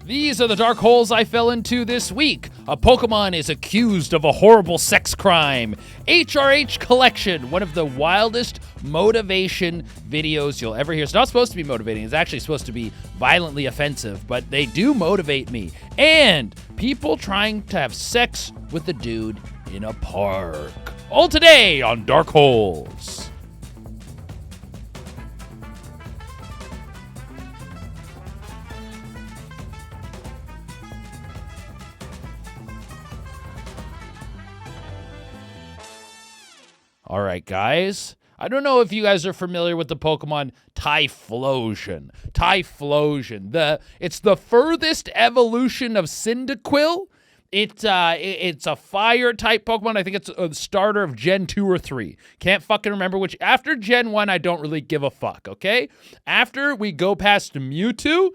These are the dark holes I fell into this week. A Pokemon is accused of a horrible sex crime. HRH Collection, one of the wildest motivation videos you'll ever hear. It's not supposed to be motivating. It's actually supposed to be violently offensive, but they do motivate me. And people trying to have sex with a dude in a park. All today on Dark Holes. All right, guys. I don't know if you guys are familiar with the Pokemon Typhlosion. Typhlosion. It's the furthest evolution of Cyndaquil. It's a fire type Pokemon. I think it's a starter of Gen 2 or 3. Can't fucking remember which. After Gen 1, I don't really give a fuck, okay? After we go past Mewtwo,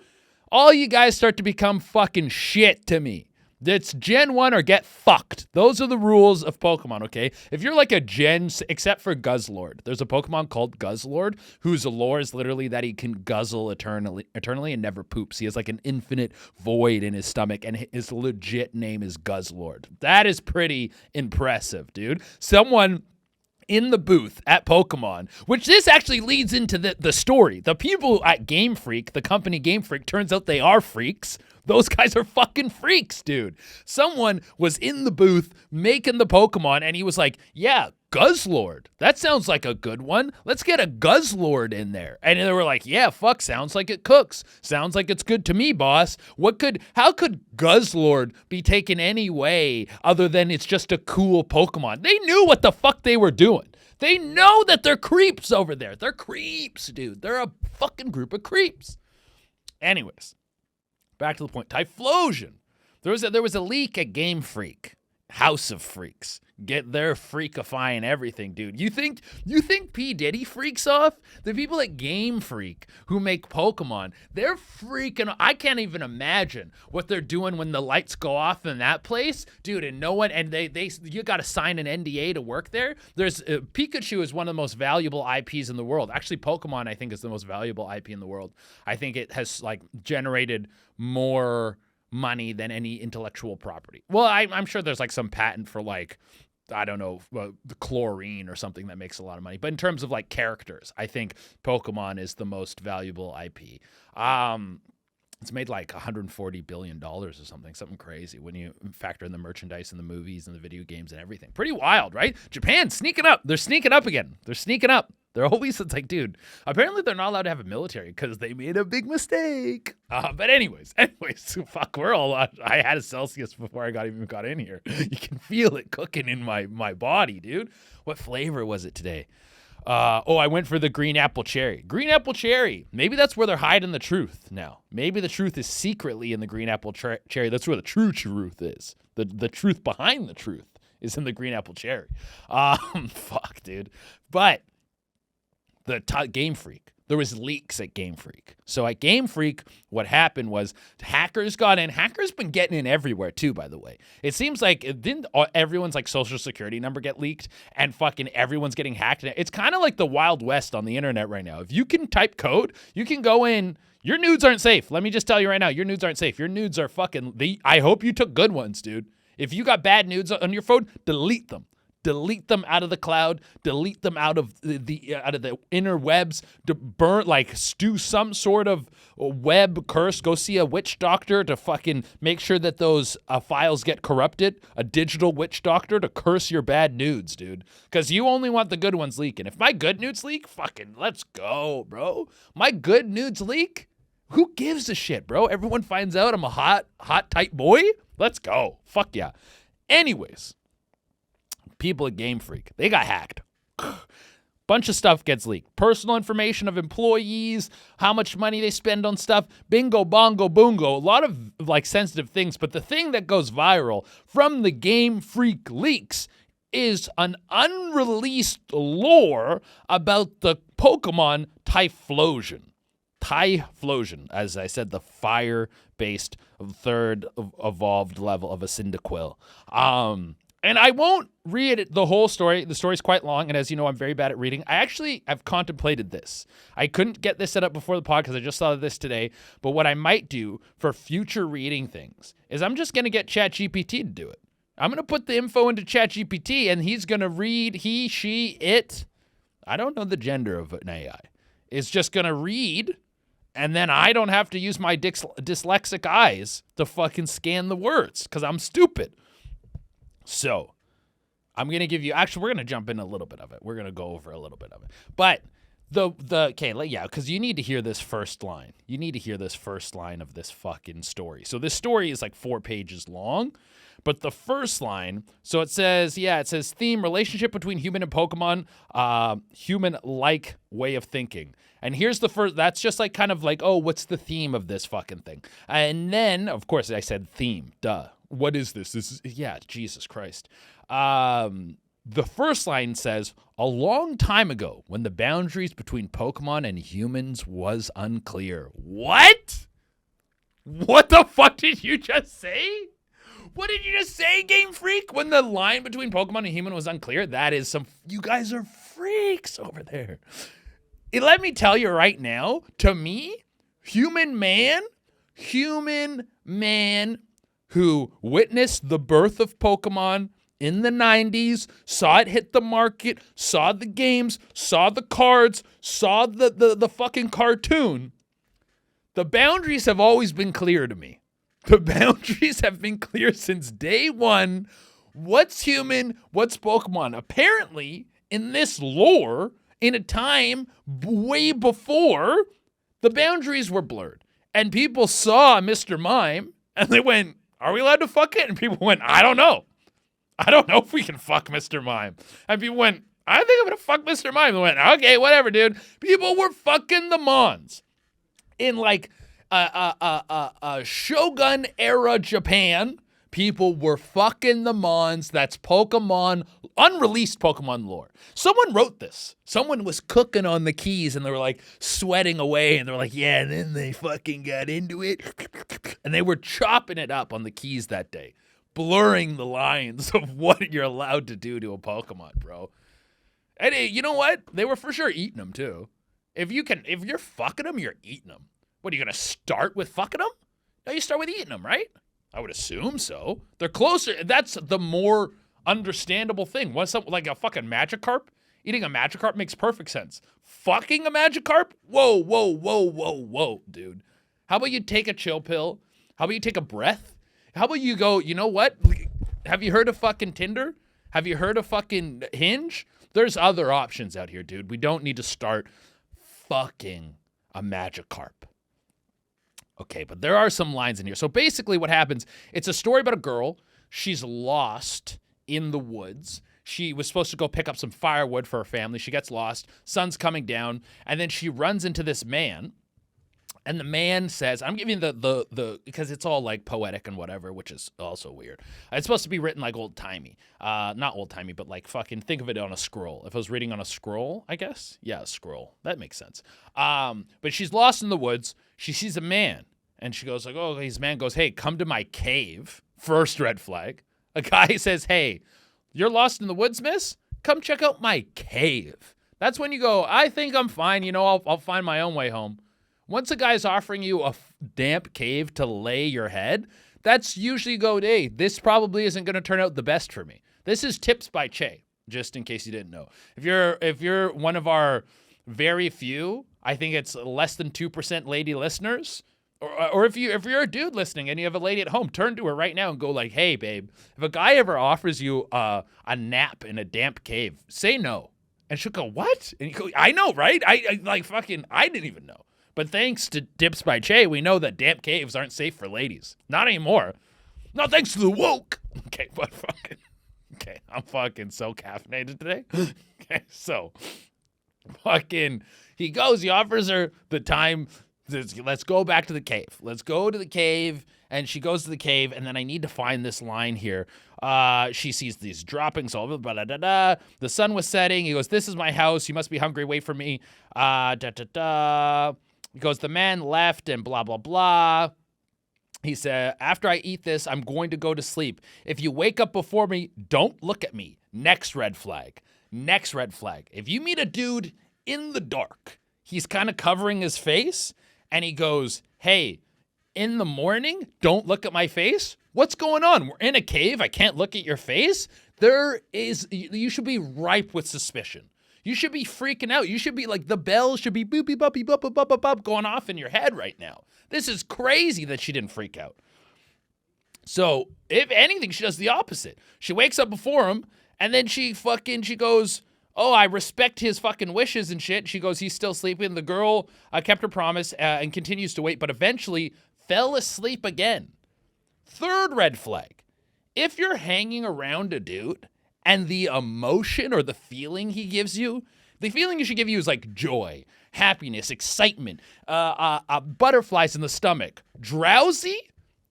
all you guys start to become fucking shit to me. It's Gen 1 or get fucked. Those are the rules of Pokemon, okay? If you're like a Gen, except for Guzzlord. There's a Pokemon called Guzzlord, whose lore is literally that he can guzzle eternally and never poops. He has like an infinite void in his stomach, and his legit name is Guzzlord. That is pretty impressive, dude. Someone in the booth at Pokemon, which this actually leads into the story. The people at Game Freak, the company Game Freak, turns out they are freaks. Those guys are fucking freaks, dude. Someone was in the booth making the Pokemon, and he was like, yeah, Guzzlord. That sounds like a good one. Let's get a Guzzlord in there. And they were like, yeah, fuck, sounds like it cooks. Sounds like it's good to me, boss. How could Guzzlord be taken any way other than it's just a cool Pokemon? They knew what the fuck they were doing. They know that they're creeps over there. They're creeps, dude. They're a fucking group of creeps. Anyways. Back to the point. Typhlosion. There was a leak at Game Freak. House of Freaks. They're freakifying everything, dude. You think P. Diddy freaks off? The people at Game Freak who make Pokemon, they're freaking. I can't even imagine what they're doing when the lights go off in that place, dude. And no one, and you got to sign an NDA to work there. There's Pikachu is one of the most valuable IPs in the world. Actually, Pokemon I think is the most valuable IP in the world. I think it has like generated more money than any intellectual property. Well, I'm sure there's like some patent for like, I don't know, the chlorine or something that makes a lot of money. But in terms of like characters, I think Pokemon is the most valuable IP. It's made like $140 billion or something crazy when you factor in the merchandise and the movies and the video games and everything. Pretty wild, right? Japan sneaking up. They're sneaking up again. They're sneaking up. They're always, it's like, dude, apparently they're not allowed to have a military because they made a big mistake. But anyways, fuck, we're all, I had a Celsius before I even got in here. You can feel it cooking in my body, dude. What flavor was it today? I went for the green apple cherry. Green apple cherry. Maybe that's where they're hiding the truth now. Maybe the truth is secretly in the green apple cherry. That's where the true truth is. The truth behind the truth is in the green apple cherry. Fuck, dude. But the Game Freak. There was leaks at Game Freak. So at Game Freak, what happened was hackers got in. Hackers been getting in everywhere too, by the way. It seems like didn't everyone's like social security number get leaked and fucking everyone's getting hacked. It's kind of like the Wild West on the internet right now. If you can type code, you can go in. Your nudes aren't safe. Let me just tell you right now, your nudes aren't safe. Your nudes are fucking, I hope you took good ones, dude. If you got bad nudes on your phone, delete them. Delete them out of the cloud. Delete them out of the interwebs. Do some sort of web curse. Go see a witch doctor to fucking make sure that those files get corrupted. A digital witch doctor to curse your bad nudes, dude. Because you only want the good ones leaking. If my good nudes leak, fucking let's go, bro. My good nudes leak? Who gives a shit, bro? Everyone finds out I'm a hot type boy? Let's go. Fuck yeah. Anyways. People at Game Freak, they got hacked. Bunch of stuff gets leaked. Personal information of employees, how much money they spend on stuff, bingo, bongo, boongo, a lot of like sensitive things. But the thing that goes viral from the Game Freak leaks is an unreleased lore about the Pokemon Typhlosion. Typhlosion, as I said, the fire-based third evolved level of a Cyndaquil. And I won't read the whole story. The story's quite long, and as you know, I'm very bad at reading. I've contemplated this. I couldn't get this set up before the pod because I just thought of this today. But what I might do for future reading things is I'm just going to get ChatGPT to do it. I'm going to put the info into ChatGPT, and he's going to read, he, she, it. I don't know the gender of an AI. It's just going to read, and then I don't have to use my dyslexic eyes to fucking scan the words because I'm stupid. So I'm going to give you, actually, we're going to jump in a little bit of it. We're going to go over a little bit of it. But because you need to hear this first line. You need to hear this first line of this fucking story. So this story is like 4 pages long, but the first line, so it says theme, relationship between human and Pokemon, human-like way of thinking. And here's the first, that's just like kind of like, oh, what's the theme of this fucking thing? And then, of course, I said theme, duh. What is this? Jesus Christ. The first line says, a long time ago when the boundaries between Pokemon and humans was unclear. What? What the fuck did you just say? What did you just say, Game Freak? When the line between Pokemon and human was unclear? That is you guys are freaks over there. Let me tell you right now, to me, human man who witnessed the birth of Pokemon in the 90s, saw it hit the market, saw the games, saw the cards, saw the fucking cartoon. The boundaries have always been clear to me. The boundaries have been clear since day one. What's human? What's Pokemon? Apparently, in this lore, in a time way before, the boundaries were blurred. And people saw Mr. Mime, and they went, are we allowed to fuck it? And people went, I don't know. I don't know if we can fuck Mr. Mime. And people went, I think I'm going to fuck Mr. Mime. They went, okay, whatever, dude. People were fucking the Mons. In like Shogun era Japan, people were fucking the Mons. That's Pokemon, unreleased Pokemon lore. Someone wrote this. Someone was cooking on the keys and they were like sweating away and they were like, yeah, and then they fucking got into it. And they were chopping it up on the keys that day, blurring the lines of what you're allowed to do to a Pokemon, bro. And you know what? They were for sure eating them too. If you're fucking them, you're eating them. What, are you going to start with fucking them? No, you start with eating them, right? I would assume so. They're closer. That's the more understandable thing. Once like a fucking Magikarp, eating a Magikarp makes perfect sense. Fucking a Magikarp? Whoa, dude. How about you take a chill pill? How about you take a breath? How about you go, you know what? Have you heard of fucking Tinder? Have you heard of fucking Hinge? There's other options out here, dude. We don't need to start fucking a Magikarp. Okay, but there are some lines in here. So basically what happens, it's a story about a girl. She's lost in the woods. She was supposed to go pick up some firewood for her family. She gets lost. Sun's coming down. And then she runs into this man. And the man says, I'm giving the because it's all like poetic and whatever, which is also weird. It's supposed to be written like old-timey. Not old-timey, but like fucking think of it on a scroll. If I was reading on a scroll, I guess. Yeah, a scroll. That makes sense. But she's lost in the woods. She sees a man. And she goes like, oh, his man goes, hey, come to my cave. First red flag. A guy says, hey, you're lost in the woods, miss? Come check out my cave. That's when you go, I think I'm fine. You know, I'll find my own way home. Once a guy's offering you a damp cave to lay your head, that's usually go, hey, this probably isn't going to turn out the best for me. This is tips by Che, just in case you didn't know. If you're one of our very few, I think it's less than 2% lady listeners, or if you're a dude listening and you have a lady at home, turn to her right now and go like, hey, babe, if a guy ever offers you a nap in a damp cave, say no. And she'll go, what? And you go, I know, right? I didn't even know. But thanks to Dips by Che, we know that damp caves aren't safe for ladies. Not anymore. Not thanks to the woke. Okay, I'm fucking so caffeinated today. Okay, so he offers her the time. Let's go back to the cave. Let's go to the cave. And she goes to the cave, and then I need to find this line here. She sees these droppings all over, blah, blah, blah, blah. The sun was setting. He goes, this is my house. You must be hungry. Wait for me. He goes, the man left and blah, blah, blah. He said, after I eat this, I'm going to go to sleep. If you wake up before me, don't look at me. Next red flag. Next red flag. If you meet a dude in the dark, he's kind of covering his face, and he goes, hey, in the morning, don't look at my face? What's going on? We're in a cave. I can't look at your face? You should be ripe with suspicion. You should be freaking out. You should be like, the bells should be boopy boppy bop bop bop bop going off in your head right now. This is crazy that she didn't freak out. So, if anything, she does the opposite. She wakes up before him, and then she goes, oh, I respect his fucking wishes and shit. She goes, he's still sleeping. The girl kept her promise and continues to wait, but eventually fell asleep again. Third red flag. If you're hanging around a dude and the emotion or the feeling he gives you, the feeling he should give you is like joy, happiness, excitement, butterflies in the stomach, drowsy,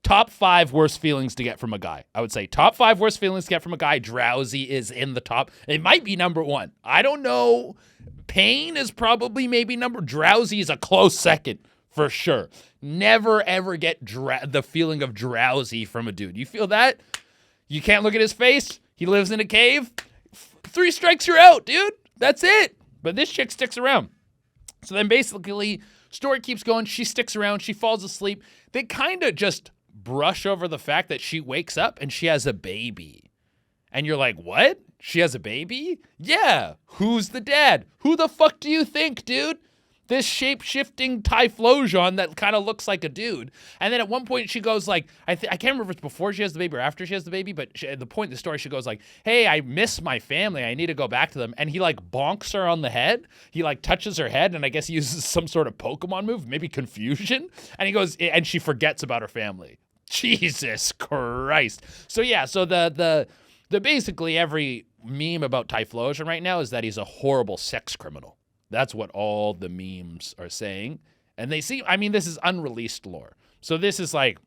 top 5 worst feelings to get from a guy. I would say top 5 worst feelings to get from a guy. Drowsy is in the top. It might be number 1. I don't know. Pain is probably maybe drowsy is a close second for sure. Never ever get the feeling of drowsy from a dude. You feel that? You can't look at his face. He lives in a cave. 3 strikes, you're out, dude. That's it. But this chick sticks around. So then basically, story keeps going. She sticks around. She falls asleep. They kind of just brush over the fact that she wakes up and she has a baby. And you're like, what? She has a baby? Yeah. Who's the dad? Who the fuck do you think, dude? This shape-shifting Typhlosion that kind of looks like a dude. And then at one point she goes like, I can't remember if it's before she has the baby or after she has the baby, but at the point in the story she goes like, hey, I miss my family. I need to go back to them. And he like bonks her on the head. He like touches her head, and I guess he uses some sort of Pokemon move, maybe confusion. And he goes, and she forgets about her family. Jesus Christ. So yeah, so the basically every meme about Typhlosion right now is that he's a horrible sex criminal. That's what all the memes are saying. And this is unreleased lore. So this is like,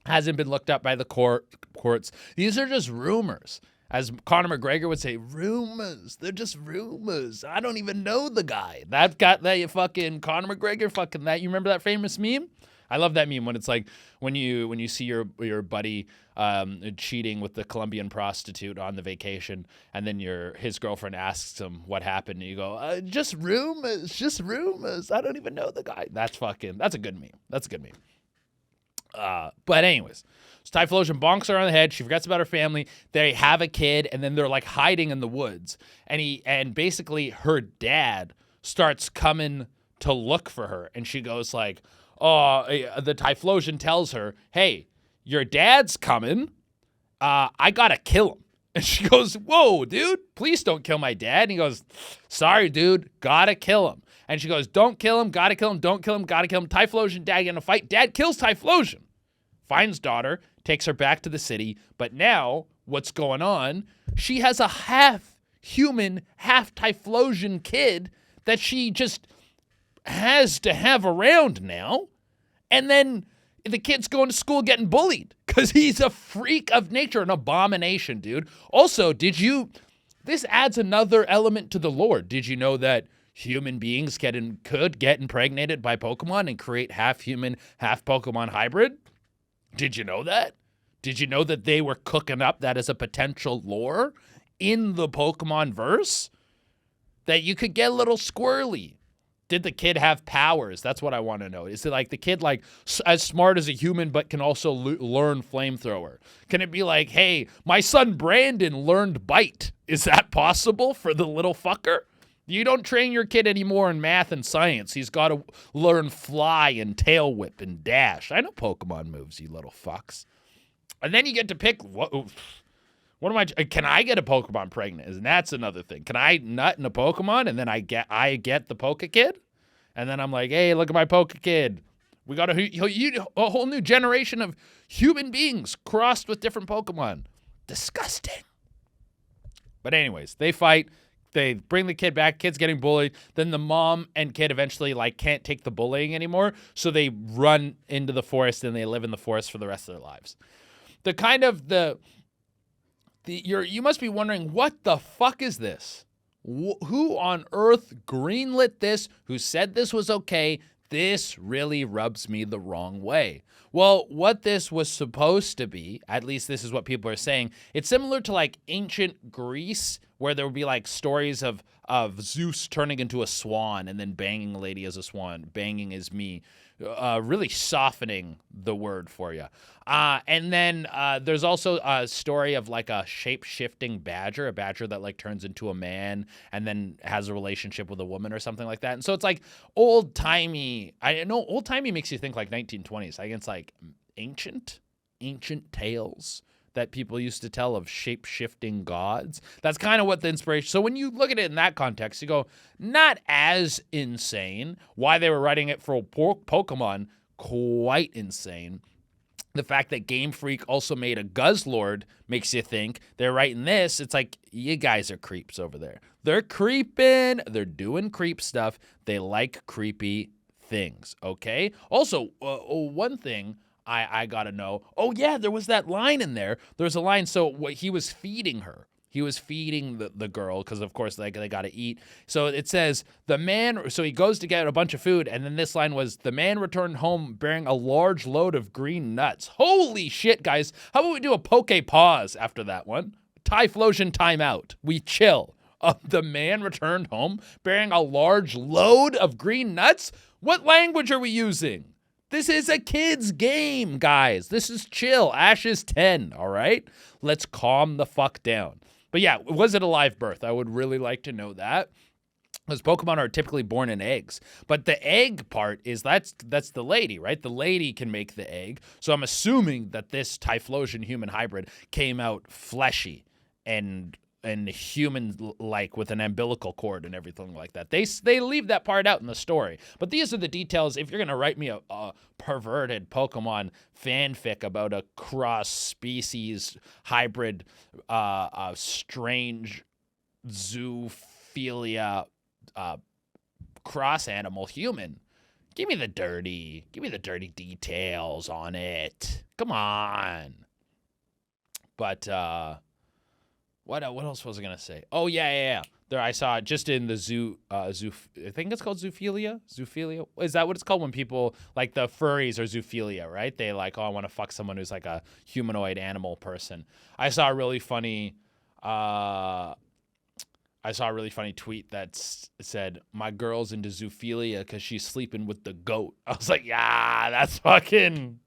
hasn't been looked up by the courts. These are just rumors. As Conor McGregor would say, rumors. They're just rumors. I don't even know the guy. That got that fucking Conor McGregor fucking that. You remember that famous meme? I love that meme when it's like when you see your buddy cheating with the Colombian prostitute on the vacation, and then his girlfriend asks him what happened, and you go, just rumors. I don't even know the guy. That's a good meme. That's a good meme. But anyways, so Typhlosion bonks her on the head. She forgets about her family. They have a kid, and then they're like hiding in the woods. And basically her dad starts coming to look for her, and she goes like, the Typhlosion tells her, hey, your dad's coming. I gotta kill him. And she goes, whoa, dude, please don't kill my dad. And he goes, sorry, dude, gotta kill him. And she goes, don't kill him, gotta kill him, don't kill him, gotta kill him. Typhlosion, dad get in a fight. Dad kills Typhlosion. Finds daughter, takes her back to the city. But now, what's going on? She has a half human, half Typhlosion kid that she just has to have around now. And then the kid's going to school getting bullied because he's a freak of nature, an abomination, dude. Also, this adds another element to the lore. Did you know that human beings could get impregnated by Pokemon and create half human, half Pokemon hybrid? Did you know that? Did you know that they were cooking up that as a potential lore in the Pokemon verse? That you could get a little squirrely. Did the kid have powers? That's what I want to know. Is it like the kid like as smart as a human but can also learn flamethrower? Can it be like, hey, my son Brandon learned bite? Is that possible for the little fucker? You don't train your kid anymore in math and science. He's got to learn fly and tail whip and dash. I know Pokemon moves, you little fucks. And then you get to pick can I get a Pokemon pregnant? And that's another thing. Can I nut in a Pokemon and then I get the Pokekid? And then I'm like, hey, look at my Pokekid. We got a whole new generation of human beings crossed with different Pokemon. Disgusting. But anyways, they fight. They bring the kid back. Kid's getting bullied. Then the mom and kid eventually can't take the bullying anymore. So they run into the forest and they live in the forest for the rest of their lives. You must be wondering, what the fuck is this? Who on earth greenlit this? Who said this was okay? This really rubs me the wrong way. Well, what this was supposed to be, at least this is what people are saying, it's similar to like ancient Greece, where there would be like stories of Zeus turning into a swan and then banging a lady as a swan. Banging is me. Really softening the word for you. And then there's also a story of like a shape-shifting badger, a badger that like turns into a man and then has a relationship with a woman or something like that. And so it's like old-timey. I know old-timey makes you think like 1920s. I think it's like ancient tales that people used to tell of shape-shifting gods. That's kind of what the inspiration. So when you look at it in that context, you go, not as insane. Why they were writing it for Pokemon, quite insane. The fact that Game Freak also made a Guzzlord makes you think. They're writing this, it's like, you guys are creeps over there. They're creeping. They're doing creep stuff. They like creepy things, okay? Also, one thing I gotta know. Oh yeah, there was that line in there. There's a line. So he was feeding her. He was feeding the girl because of course they gotta eat. So it says the man. So he goes to get a bunch of food, and then this line was the man returned home bearing a large load of green nuts. Holy shit, guys! How about we do a poke pause after that one? Typhlosion timeout. We chill. The man returned home bearing a large load of green nuts. What language are we using? This is a kid's game, guys. This is chill. Ash is 10, all right? Let's calm the fuck down. But yeah, was it a live birth? I would really like to know that. Because Pokemon are typically born in eggs. But the egg part is that's the lady, right? The lady can make the egg. So I'm assuming that this Typhlosion human hybrid came out fleshy and human-like with an umbilical cord and everything like that. They leave that part out in the story. But these are the details. If you're going to write me a perverted Pokemon fanfic about a cross-species hybrid, strange zoophilia cross-animal human, give me the dirty details on it. Come on. But, What else was I gonna say? Oh yeah. There I saw it just in the zoo. I think it's called zoophilia. Zoophilia, is that what it's called when people like the furries are zoophilia, right? They like, oh, I want to fuck someone who's like a humanoid animal person. I saw a really funny tweet that said, "My girl's into zoophilia because she's sleeping with the goat." I was like, yeah, that's fucking.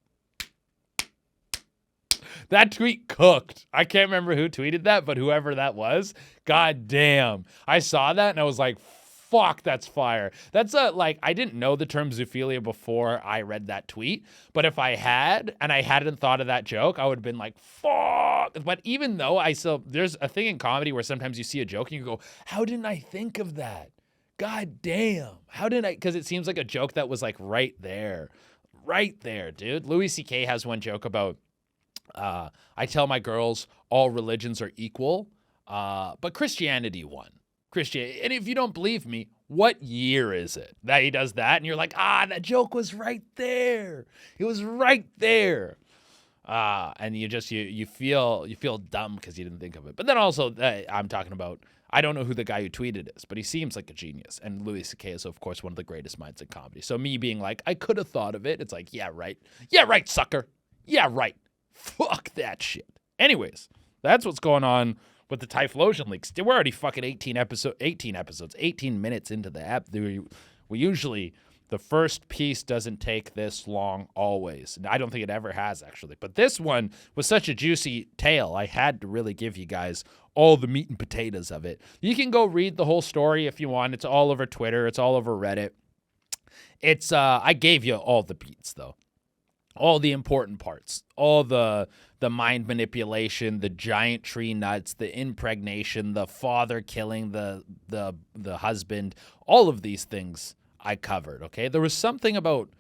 That tweet cooked. I can't remember who tweeted that, but whoever that was, god damn. I saw that and I was like, fuck, that's fire. That's I didn't know the term zoophilia before I read that tweet, but if I had, and I hadn't thought of that joke, I would have been like, fuck. But even though there's a thing in comedy where sometimes you see a joke and you go, how didn't I think of that? God damn. Because it seems like a joke that was like right there, dude. Louis C.K. has one joke about, I tell my girls all religions are equal, but Christianity won. And if you don't believe me, what year is it that he does that? And you're like, that joke was right there. It was right there. And you feel dumb because you didn't think of it. But then also, I'm talking about, I don't know who the guy who tweeted is, but he seems like a genius. And Louis C.K. is, of course, one of the greatest minds in comedy. So me being like, I could have thought of it. It's like, yeah, right. Yeah, right, sucker. Yeah, right. Fuck that shit. Anyways, that's what's going on with the Typhlosion leaks. We're already fucking 18 minutes into the app. We usually, the first piece doesn't take this long always. I don't think it ever has, actually. But this one was such a juicy tale, I had to really give you guys all the meat and potatoes of it. You can go read the whole story if you want. It's all over Twitter. It's all over Reddit. I gave you all the beats, though. All the important parts, all the mind manipulation, the giant tree nuts, the impregnation, the father killing the husband, all of these things I covered, okay? There was something about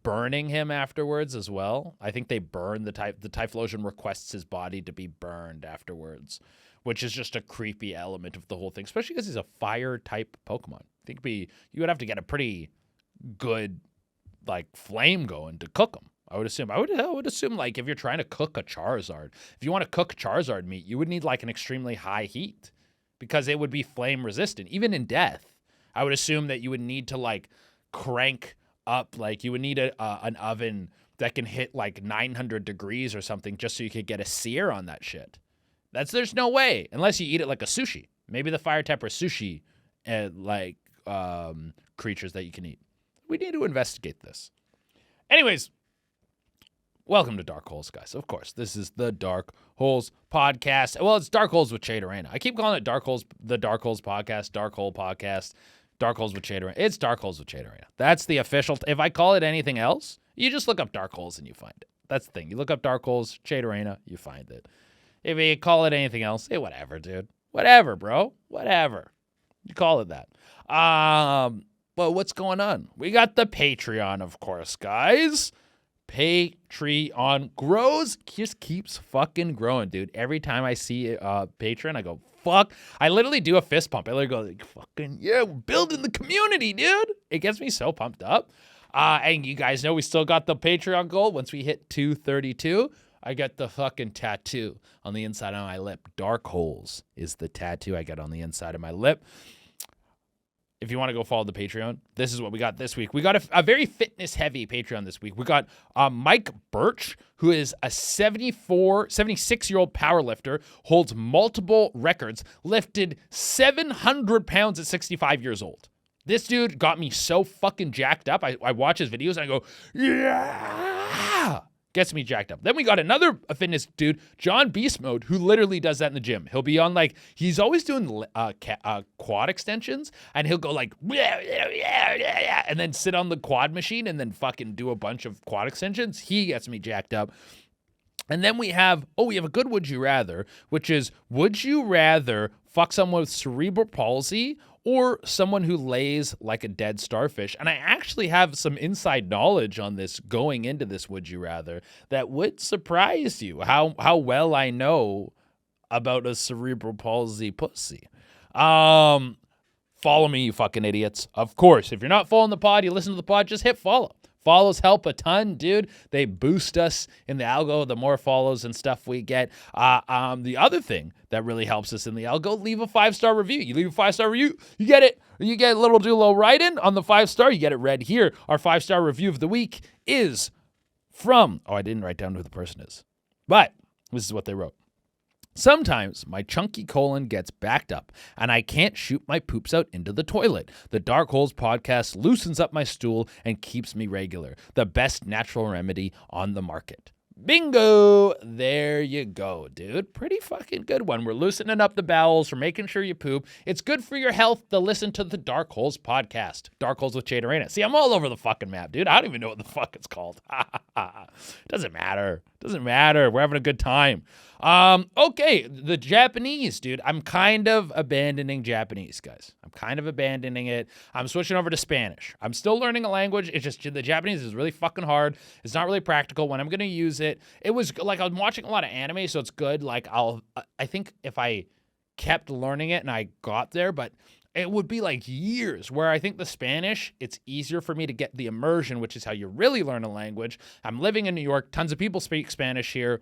burning him afterwards as well. I think they burn the Typhlosion requests his body to be burned afterwards, which is just a creepy element of the whole thing, especially because he's a fire type Pokemon. I think you would have to get a pretty good flame going to cook him. I would assume like if you're trying to cook a Charizard, if you want to cook Charizard meat, you would need like an extremely high heat because it would be flame resistant. Even in death, I would assume that you would need to like crank up. Like, you would need an oven that can hit like 900 degrees or something just so you could get a sear on that shit. There's no way, unless you eat it like a sushi. Maybe the fire temper sushi, creatures that you can eat. We need to investigate this. Anyways, welcome to Dark Holes, guys. Of course, this is the Dark Holes podcast. Well, it's Dark Holes with Durena. I keep calling it Dark Holes, the Dark Holes podcast, Dark Hole podcast, Dark Holes with Durena. It's Dark Holes with Durena. That's the official. If I call it anything else, you just look up Dark Holes and you find it. That's the thing. You look up Dark Holes, Durena, you find it. If you call it anything else, hey, whatever, dude. Whatever, bro. Whatever. You call it that. But what's going on? We got the Patreon, of course, guys. Patreon grows, just keeps fucking growing, dude. Every time I see Patreon, I go, fuck. I literally do a fist pump. I literally go, like, fucking, yeah, we're building the community, dude. It gets me so pumped up. And you guys know we still got the Patreon goal. Once we hit 232, I got the fucking tattoo on the inside of my lip. Dark Holes is the tattoo I got on the inside of my lip. If you want to go follow the Patreon, this is what we got this week. We got a very fitness-heavy Patreon this week. We got Mike Birch, who is a 76-year-old powerlifter, holds multiple records, lifted 700 pounds at 65 years old. This dude got me so fucking jacked up. I watch his videos and I go, yeah! Gets me jacked up. Then we got another fitness dude, John Beast Mode, who literally does that in the gym. He'll be on he's always doing quad extensions, and he'll go like, and then sit on the quad machine and then fucking do a bunch of quad extensions. He gets me jacked up. And then we have a good would you rather, which is, would you rather fuck someone with cerebral palsy or someone who lays like a dead starfish? And I actually have some inside knowledge on this going into this would you rather that would surprise you, how well I know about a cerebral palsy pussy. Follow me, you fucking idiots. Of course, if you're not following the pod, you listen to the pod, just hit follow. Follows help a ton, dude. They boost us in the algo, the more follows and stuff we get. The other thing that really helps us in the algo, leave a 5-star review. You leave a 5-star review, you get it. You get a little Dulo write-in on the 5-star. You get it read here. Our 5-star review of the week is from, I didn't write down who the person is, but this is what they wrote. Sometimes my chunky colon gets backed up and I can't shoot my poops out into the toilet. The Dark Holes podcast loosens up my stool and keeps me regular. The best natural remedy on the market. Bingo! There you go, dude. Pretty fucking good one. We're loosening up the bowels. We're making sure you poop. It's good for your health to listen to the Dark Holes podcast. Dark Holes with Durena. See, I'm all over the fucking map, dude. I don't even know what the fuck it's called. Doesn't matter. We're having a good time. Okay, the Japanese, dude. I'm kind of abandoning Japanese, guys. I'm kind of abandoning it. I'm switching over to Spanish. I'm still learning a language. It's just the Japanese is really fucking hard. It's not really practical. When I'm going to use it, it was like I'm watching a lot of anime, so it's good. Like I think if I kept learning it and I got there, but it would be like years, where I think the Spanish, it's easier for me to get the immersion, which is how you really learn a language. I'm living in New York. Tons of people speak Spanish here.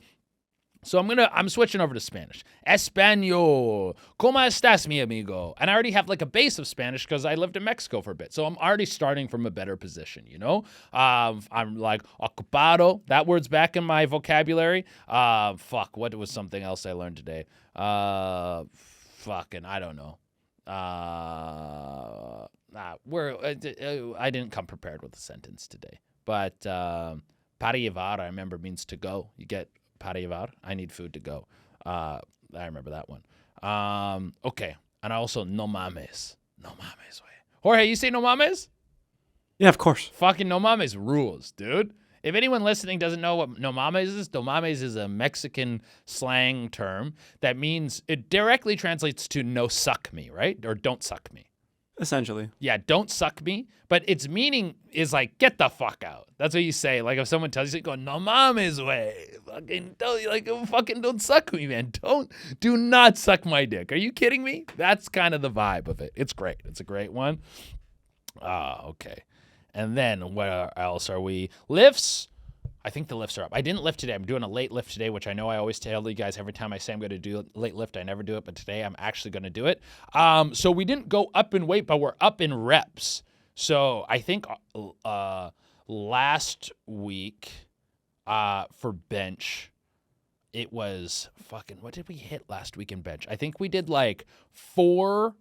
So I'm switching over to Spanish. Español. ¿Cómo estás, mi amigo? And I already have like a base of Spanish because I lived in Mexico for a bit. So I'm already starting from a better position, you know? I'm like, ocupado. That word's back in my vocabulary. What was something else I learned today? I don't know. I didn't come prepared with a sentence today. But para llevar, I remember, means to go. You get para llevar. I need food to go. I remember that one. Okay. And also, no mames. No mames, wey. Jorge, you say no mames? Yeah, of course. Fucking no mames rules, dude. If anyone listening doesn't know what no mames is a Mexican slang term that means, it directly translates to no suck me, right? Or don't suck me. Essentially. Yeah, don't suck me. But its meaning is like, get the fuck out. That's what you say. Like if someone tells you, go, no mames way. Fucking don't suck me, man. Do not suck my dick. Are you kidding me? That's kind of the vibe of it. It's great. It's a great one. Okay. And then where else are we? Lifts. I think the lifts are up. I didn't lift today. I'm doing a late lift today, which I know I always tell you guys every time I say I'm going to do a late lift, I never do it. But today I'm actually going to do it. So we didn't go up in weight, but we're up in reps. So I think last week for bench, it was fucking, what did we hit last week in bench? I think we did like 4,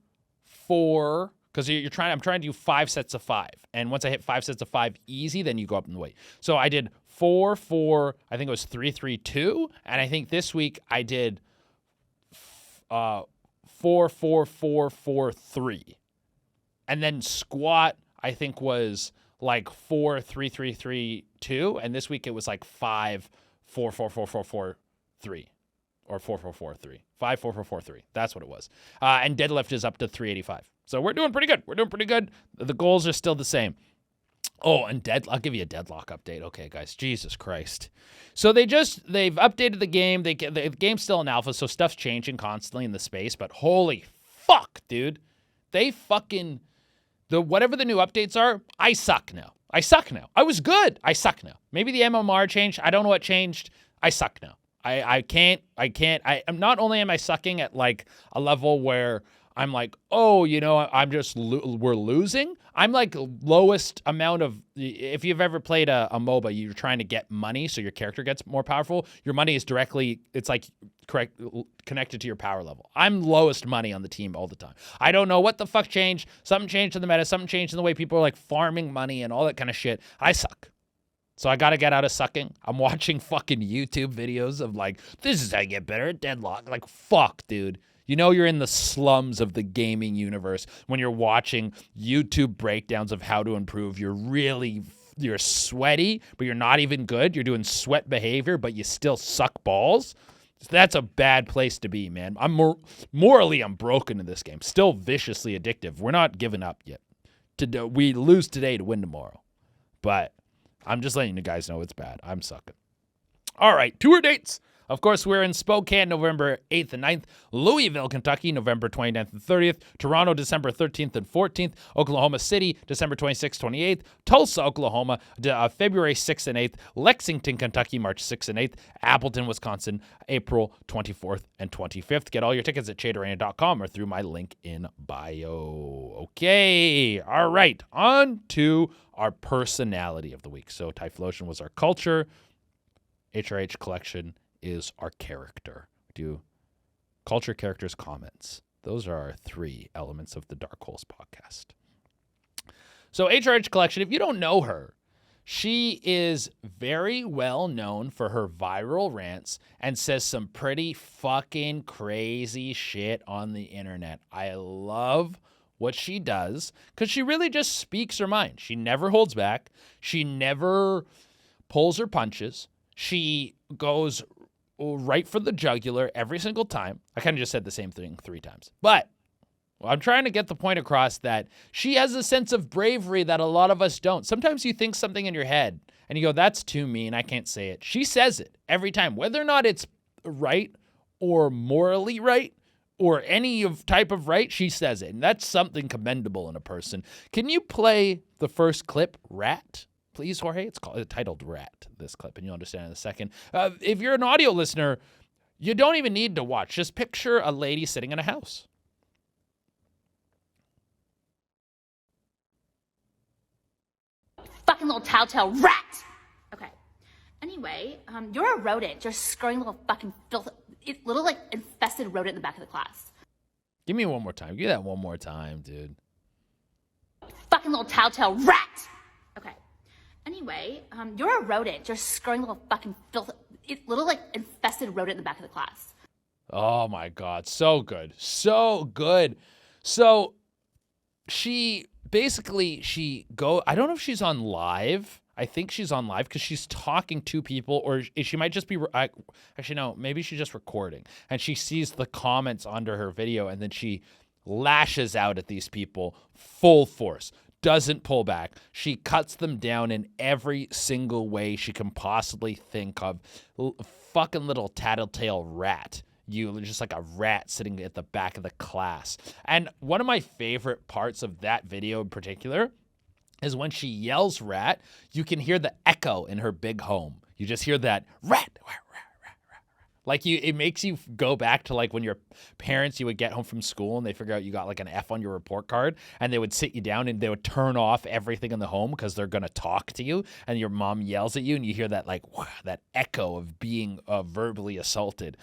because I'm trying to do 5 sets of 5. And once I hit 5 sets of 5 easy, then you go up in the weight. So I did 4, I think it was 3, 3, 2. And I think this week I did 4, 4, 4, 4, 3. And then squat, I think was like 4, 3, 3, 3, 2. And this week it was like 5, 4, 4, 4, 4, 4, 3. Or 4, 4, 4, 3. 5, 4, 4, 4, 3. That's what it was. And deadlift is up to 385. So we're doing pretty good. The goals are still the same. Oh, and I'll give you a Deadlock update. Okay, guys. Jesus Christ. So they've updated the game. The game's still in alpha, so stuff's changing constantly in the space, but holy fuck, dude. They fucking... whatever the new updates are, I suck now. I was good. I suck now. Maybe the MMR changed. I don't know what changed. I suck now. I'm not only am I sucking at like a level where I'm like, oh, we're losing. I'm like lowest amount of, if you've ever played a MOBA, you're trying to get money so your character gets more powerful. Your money is directly, it's like connected to your power level. I'm lowest money on the team all the time. I don't know what the fuck changed. Something changed in the meta. Something changed in the way people are like farming money and all that kind of shit. I suck. So I got to get out of sucking. I'm watching fucking YouTube videos of like, this is how you get better at Deadlock. Like, fuck, dude. You know you're in the slums of the gaming universe when you're watching YouTube breakdowns of how to improve. You're sweaty, but you're not even good. You're doing sweat behavior, but you still suck balls. That's a bad place to be, man. Morally, I'm broken in this game. Still viciously addictive. We're not giving up yet. We lose today to win tomorrow. But I'm just letting you guys know it's bad. I'm sucking. All right, tour dates. Of course, we're in Spokane, November 8th and 9th. Louisville, Kentucky, November 29th and 30th. Toronto, December 13th and 14th. Oklahoma City, December 26th, 28th. Tulsa, Oklahoma, February 6th and 8th. Lexington, Kentucky, March 6th and 8th. Appleton, Wisconsin, April 24th and 25th. Get all your tickets at Durena.com or through my link in bio. Okay, all right, on to our personality of the week. So Typhlosion was our culture. HRH Collection is our character. We do culture, characters, comments. Those are our 3 elements of the Dark Holes podcast. So HRH Collection, if you don't know her, she is very well known for her viral rants and says some pretty fucking crazy shit on the internet. I love what she does because she really just speaks her mind. She never holds back. She never pulls her punches. She goes right for the jugular every single time. I kind of just said the same thing 3 times. But I'm trying to get the point across that she has a sense of bravery that a lot of us don't. Sometimes you think something in your head and you go, that's too mean. I can't say it. She says it every time, whether or not it's right or morally right or any type of right, she says it. And that's something commendable in a person. Can you play the first clip, Rat? Please, Jorge. It's titled Rat, this clip, and you'll understand in a second. If you're an audio listener, you don't even need to watch. Just picture a lady sitting in a house. Fucking little tattletale rat! Okay. Anyway, you're a rodent. You're a scurrying little fucking little, like, infested rodent in the back of the class. Give me one more time. Give that one more time, dude. Fucking little tattletale rat! Okay. Anyway, you're a rodent. You're a scurrying little fucking little, like, infested rodent in the back of the class. Oh, my God. So good. So good. So she basically, I don't know if she's on live. I think she's on live because she's talking to people, or she might just be, actually, no, maybe she's just recording. And she sees the comments under her video, and then she lashes out at these people full force. Doesn't pull back. She cuts them down in every single way she can possibly think of. Fucking little tattletale rat. You just like a rat sitting at the back of the class. And one of my favorite parts of that video in particular is when she yells rat, you can hear the echo in her big home. You just hear that rat, rat, rat, rat, rat, rat. Like it makes you go back to like when your parents, you would get home from school and they figure out you got like an F on your report card, and they would sit you down and they would turn off everything in the home because they're going to talk to you, and your mom yells at you and you hear that like that echo of being verbally assaulted.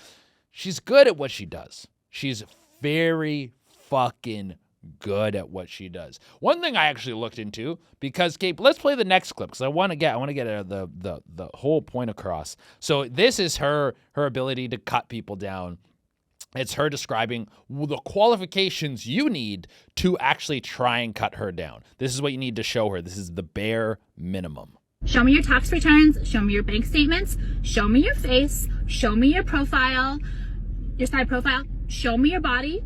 She's good at what she does. She's very fucking good at what she does. One thing I actually looked into, because Gabe, let's play the next clip because I want to get the whole point across. So this is her ability to cut people down. It's her describing the qualifications you need to actually try and cut her down. This is what you need to show her. This is the bare minimum. Show me your tax returns, show me your bank statements, show me your face, show me your profile, your side profile, show me your body,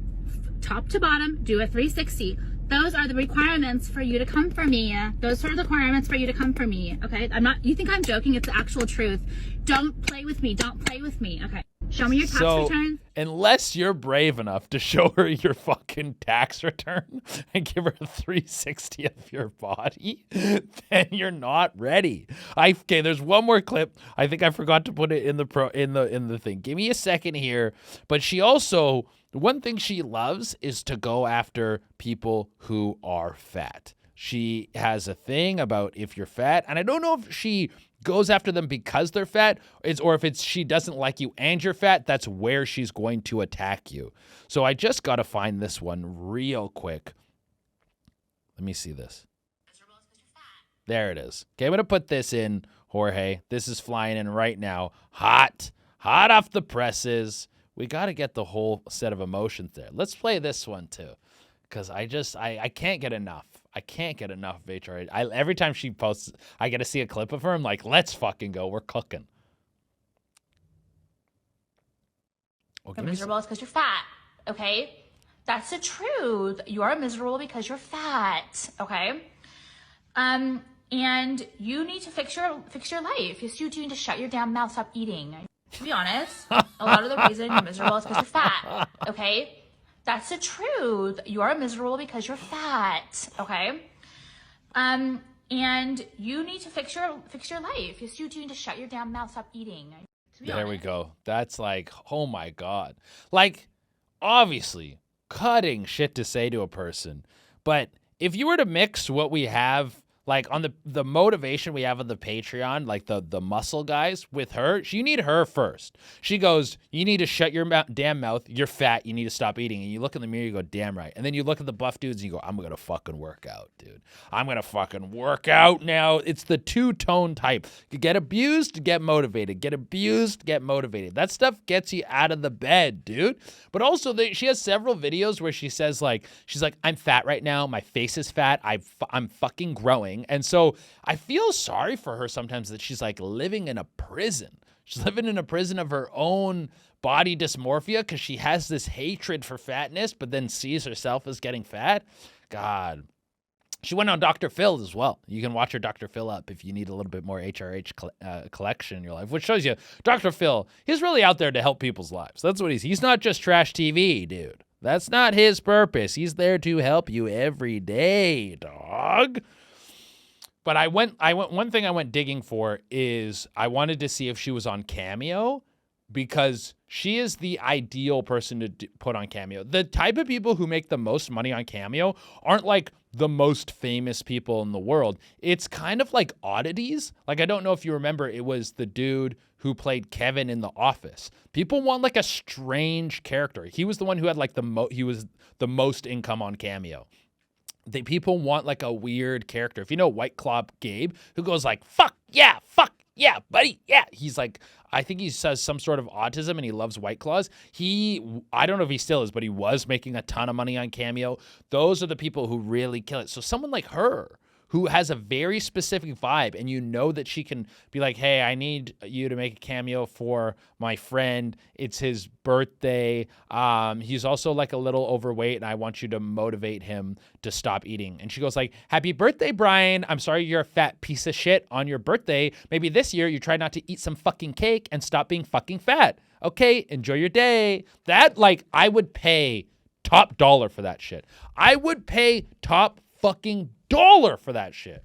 top to bottom, do a 360. Those are the requirements for you to come for me. Those are the requirements for you to come for me, okay? You think I'm joking, it's the actual truth. Don't play with me, don't play with me, okay? Show me your tax return. Unless you're brave enough to show her your fucking tax return and give her a 360 of your body, then you're not ready. Okay, there's one more clip. I think I forgot to put it in the thing. Give me a second here. But she also, one thing she loves is to go after people who are fat. She has a thing about if you're fat, and I don't know if she goes after them because they're fat, or if it's she doesn't like you and you're fat, that's where she's going to attack you. So I just got to find this one real quick. Let me see this. There it is. Okay, I'm going to put this in, Jorge. This is flying in right now. Hot off the presses. We got to get the whole set of emotions there. Let's play this one too, because I can't get enough. I can't get enough of HRH. Every time she posts, I get to see a clip of her. I'm like, let's fucking go. We're cooking. You're miserable because you're fat, okay? That's the truth. You are miserable because you're fat, okay? And you need to fix your life. You need to shut your damn mouth, stop eating. To be honest, a lot of the reason you're miserable is because you're fat, okay? That's the truth. You are miserable because you're fat, okay? And you need to fix your life. You need to shut your damn mouth, stop eating. There we go. That's like, oh my God. Like, obviously, cutting shit to say to a person. But if you were to mix what we have, like on the motivation we have on the Patreon, like the muscle guys with her, you need her first. She goes, you need to shut your damn mouth. You're fat. You need to stop eating. And you look in the mirror, you go, damn right. And then you look at the buff dudes and you go, I'm going to fucking work out, dude. I'm going to fucking work out now. It's the two-tone type. You get abused, get motivated. Get abused, get motivated. That stuff gets you out of the bed, dude. But also, she has several videos where she says, like, she's like, I'm fat right now. My face is fat. I'm fucking growing. And so I feel sorry for her sometimes that she's like living in a prison. She's living in a prison of her own body dysmorphia because she has this hatred for fatness, but then sees herself as getting fat. God. She went on Dr. Phil as well. You can watch her Dr. Phil up if you need a little bit more HRH collection in your life, which shows you Dr. Phil, he's really out there to help people's lives. That's what he's not just trash TV, dude. That's not his purpose. He's there to help you every day, dog. But one thing I went digging for is I wanted to see if she was on Cameo, because she is the ideal person to put on Cameo. The type of people who make the most money on Cameo aren't like the most famous people in the world. It's kind of like oddities. Like, I don't know if you remember, it was the dude who played Kevin in The Office. People want like a strange character. He was the one who had like he was the most income on Cameo. People want like a weird character. If you know White Claw Gabe, who goes like, fuck yeah, buddy, yeah. He's like, I think he says some sort of autism and he loves White Claws. I don't know if he still is, but he was making a ton of money on Cameo. Those are the people who really kill it. So someone like her, who has a very specific vibe, and you know that she can be like, hey, I need you to make a cameo for my friend. It's his birthday. He's also like a little overweight, and I want you to motivate him to stop eating. And she goes like, happy birthday, Brian. I'm sorry you're a fat piece of shit on your birthday. Maybe this year you try not to eat some fucking cake and stop being fucking fat. Okay, enjoy your day. That, like, I would pay top dollar for that shit. I would pay top fucking dollar for that shit.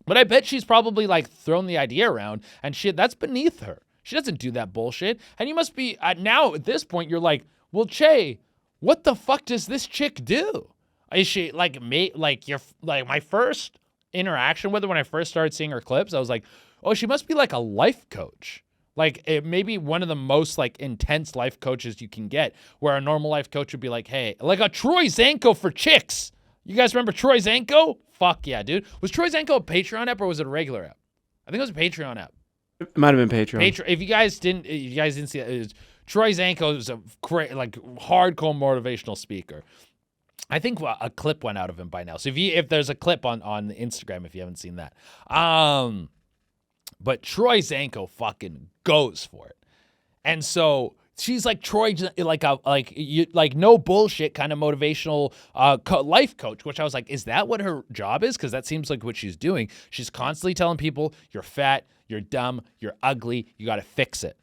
But I bet she's probably like thrown the idea around, and shit, that's beneath her. She doesn't do that bullshit. And you must be, now at this point, you're like, well, Che, what the fuck does this chick do? Is she like my first interaction with her when I first started seeing her clips, I was like, oh, she must be like a life coach. Like it may be one of the most like intense life coaches you can get, where a normal life coach would be like, hey, like a Troy Zanko for chicks. You guys remember Troy Zanko? Fuck yeah, dude. Was Troy Zanko a Patreon app or was it a regular app? I think it was a Patreon app. It might have been Patreon. If you guys didn't see it, Troy Zanko is a like hardcore motivational speaker. I think a clip went out of him by now. So if there's a clip on Instagram, if you haven't seen that, but Troy Zanko fucking goes for it, and so she's like Troy, like no bullshit kind of motivational life coach. Which I was like, is that what her job is? Because that seems like what she's doing. She's constantly telling people, you're fat, you're dumb, you're ugly, you got to fix it.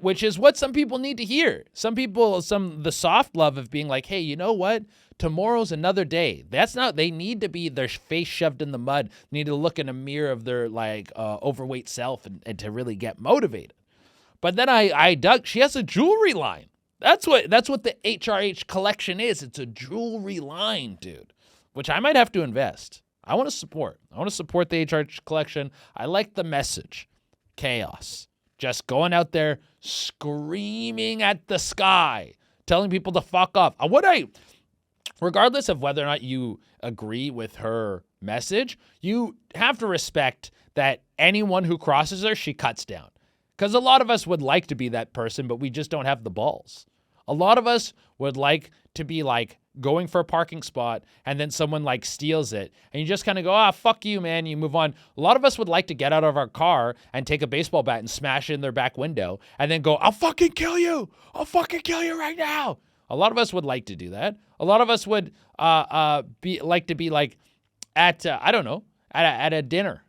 Which is what some people need to hear. Some people, the soft love of being like, hey, you know what? Tomorrow's another day. They need to be their face shoved in the mud, need to look in a mirror of their like overweight self and to really get motivated. But then I dug, she has a jewelry line. That's what the HRH collection is. It's a jewelry line, dude, which I might have to invest. I want to support the HRH collection. I like the message. Chaos. Just going out there screaming at the sky, telling people to fuck off. Regardless of whether or not you agree with her message, you have to respect that anyone who crosses her, she cuts down. Because a lot of us would like to be that person, but we just don't have the balls. A lot of us would like to be like going for a parking spot and then someone like steals it and you just kind of go, fuck you, man. You move on. A lot of us would like to get out of our car and take a baseball bat and smash it in their back window and then go, I'll fucking kill you. I'll fucking kill you right now. A lot of us would like to do that. A lot of us would like to be like at a dinner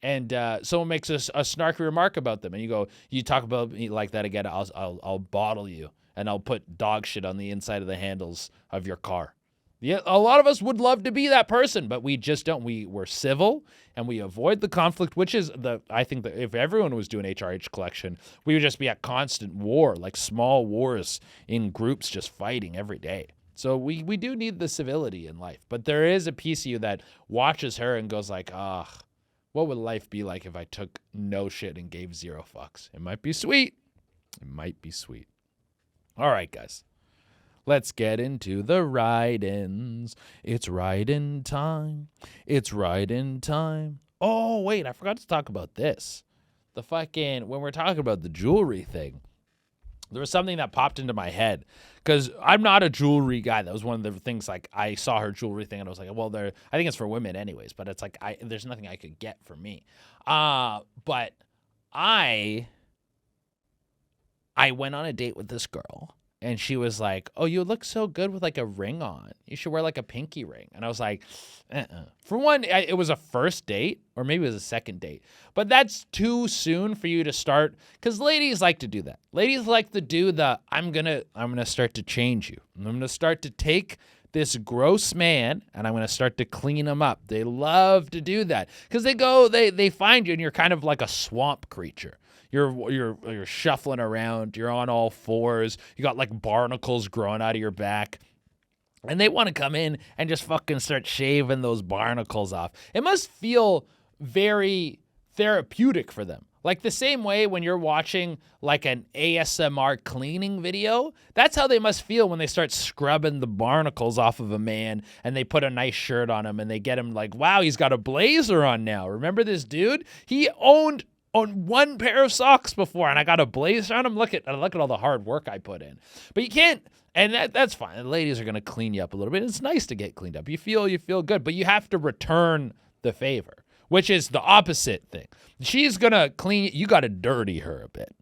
and someone makes a snarky remark about them and you talk about me like that again. I'll bottle you. And I'll put dog shit on the inside of the handles of your car. Yeah, a lot of us would love to be that person, but we just don't. We're civil and we avoid the conflict, which is I think that if everyone was doing HRH collection, we would just be at constant war, like small wars in groups just fighting every day. So we do need the civility in life. But there is a piece of you that watches her and goes like, what would life be like if I took no shit and gave zero fucks? It might be sweet. It might be sweet. All right, guys, let's get into the write-ins. It's write-in time. It's write-in time. Oh, wait, I forgot to talk about this. When we're talking about the jewelry thing, there was something that popped into my head because I'm not a jewelry guy. That was one of the things, like, I saw her jewelry thing and I was like, well, I think it's for women anyways, but it's like, there's nothing I could get for me. But I went on a date with this girl and she was like, oh, you look so good with like a ring on. You should wear like a pinky ring. And I was like, For one, it was a first date or maybe it was a second date, but that's too soon for you to start. Cause ladies like to do that. Ladies like to do I'm going to start to change you. I'm going to start to take this gross man and I'm going to start to clean him up. They love to do that because they find you and you're kind of like a swamp creature. You're shuffling around. You're on all fours. You got like barnacles growing out of your back. And they want to come in and just fucking start shaving those barnacles off. It must feel very therapeutic for them. Like the same way when you're watching like an ASMR cleaning video, that's how they must feel when they start scrubbing the barnacles off of a man and they put a nice shirt on him and they get him like, wow, he's got a blazer on now. Remember this dude? He owned one pair of socks before and I got a blazer on him. Look at all the hard work I put in. But you can't, and that's fine. The ladies are going to clean you up a little bit. It's nice to get cleaned up. You feel good, but you have to return the favor, which is the opposite thing. She's going to clean you. You got to dirty her a bit.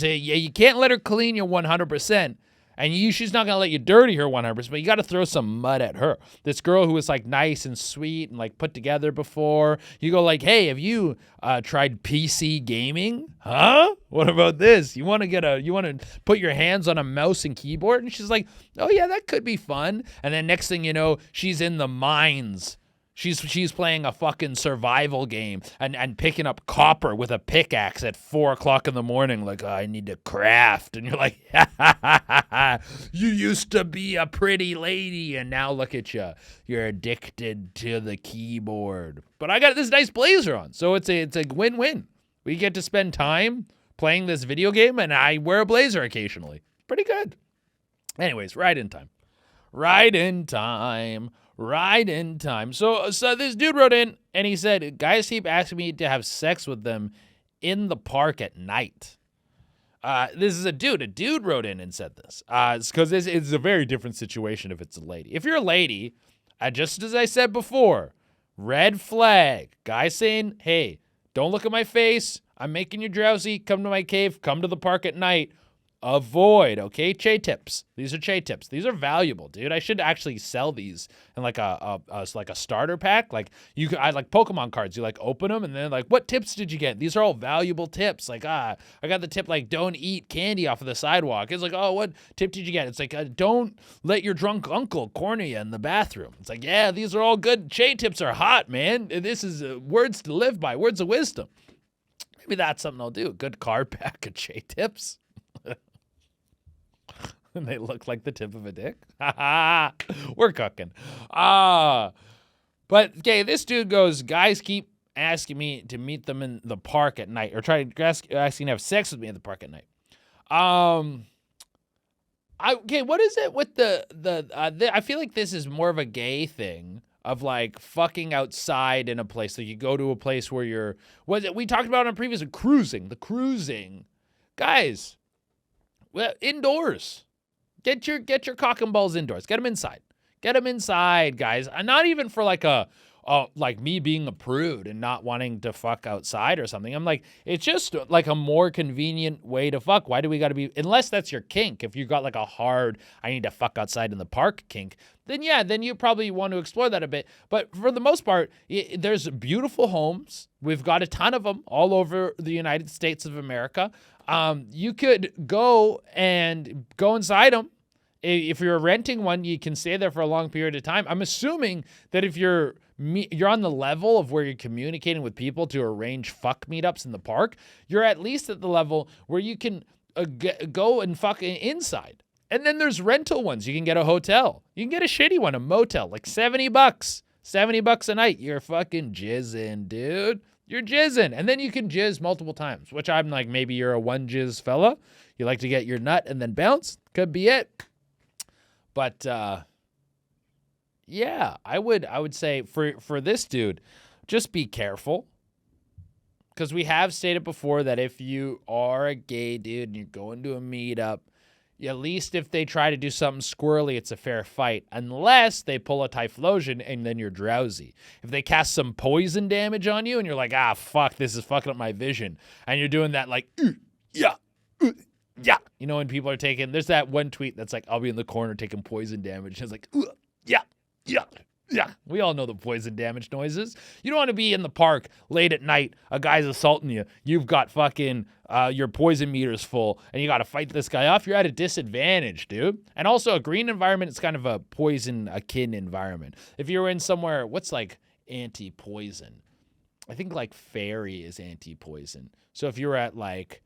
You can't let her clean you 100%. And she's not going to let you dirty her 100%, but you got to throw some mud at her. This girl who was like nice and sweet and like put together before, you go like, hey, have you tried PC gaming? Huh? What about this? You want to put your hands on a mouse and keyboard? And she's like, oh yeah, that could be fun. And then next thing you know, she's in the mines. She's playing a fucking survival game and picking up copper with a pickaxe at 4:00 in the morning, like, oh, I need to craft. And you're like, you used to be a pretty lady, and now look at you. You're addicted to the keyboard. But I got this nice blazer on, so it's a win-win. We get to spend time playing this video game, and I wear a blazer occasionally. Pretty good. Anyways, right in time. So this dude wrote in, and he said, guys keep asking me to have sex with them in the park at night. This is a dude. A dude wrote in and said this. It's because this is a very different situation if it's a lady. If you're a lady, just as I said before, red flag. Guy saying, hey, don't look at my face. I'm making you drowsy. Come to my cave. Come to the park at night. Avoid, okay? Che tips. These are che tips. These are valuable, dude. I should actually sell these in like a starter pack. Like I like Pokemon cards. You like open them and then like, what tips did you get? These are all valuable tips. Like I got the tip like don't eat candy off of the sidewalk. It's like, oh, what tip did you get? It's like don't let your drunk uncle corner you in the bathroom. It's like, yeah, these are all good. Che tips are hot, man. This is words to live by. Words of wisdom. Maybe that's something I'll do. A good card pack of che tips. And they look like the tip of a dick. We're cooking. But okay, this dude goes, guys keep asking me to meet them in the park at night, or asking to have sex with me at the park at night. Okay, what is it with I feel like this is more of a gay thing of like fucking outside in a place. Like you go to a place where we talked about on previous cruising. The cruising, guys. Well, indoors. Get your cock and balls indoors. Get them inside. Get them inside, guys. And not even for like like me being a prude and not wanting to fuck outside or something. I'm like, it's just like a more convenient way to fuck. Why do we got to be, unless that's your kink. If you got like a hard, I need to fuck outside in the park kink, then yeah, then you probably want to explore that a bit. But for the most part, there's beautiful homes. We've got a ton of them all over the United States of America. You could go inside them. If you're renting one, you can stay there for a long period of time. I'm assuming that if you're on the level of where you're communicating with people to arrange fuck meetups in the park, you're at least at the level where you can go and fuck inside. And then there's rental ones. You can get a hotel. You can get a shitty one, a motel, like $70. $70 a night. You're fucking jizzing, dude. You're jizzing. And then you can jizz multiple times, which I'm like, maybe you're a one jizz fella. You like to get your nut and then bounce. Could be it. But yeah, I would say for this dude, just be careful. Because we have stated before that if you are a gay dude and you're going to a meetup, at least if they try to do something squirrely, it's a fair fight. Unless they pull a Typhlosion and then you're drowsy. If they cast some poison damage on you and you're like, fuck, this is fucking up my vision. And you're doing that like, yeah. You know, when people are taking, there's that one tweet that's like, I'll be in the corner taking poison damage. And it's like, yeah. We all know the poison damage noises. You don't want to be in the park late at night. A guy's assaulting you. You've got fucking your poison meter's full, and you got to fight this guy off. You're at a disadvantage, dude. And also, a green environment is kind of a poison-akin environment. If you're in somewhere, what's like anti-poison? I think like fairy is anti-poison. So if you're at like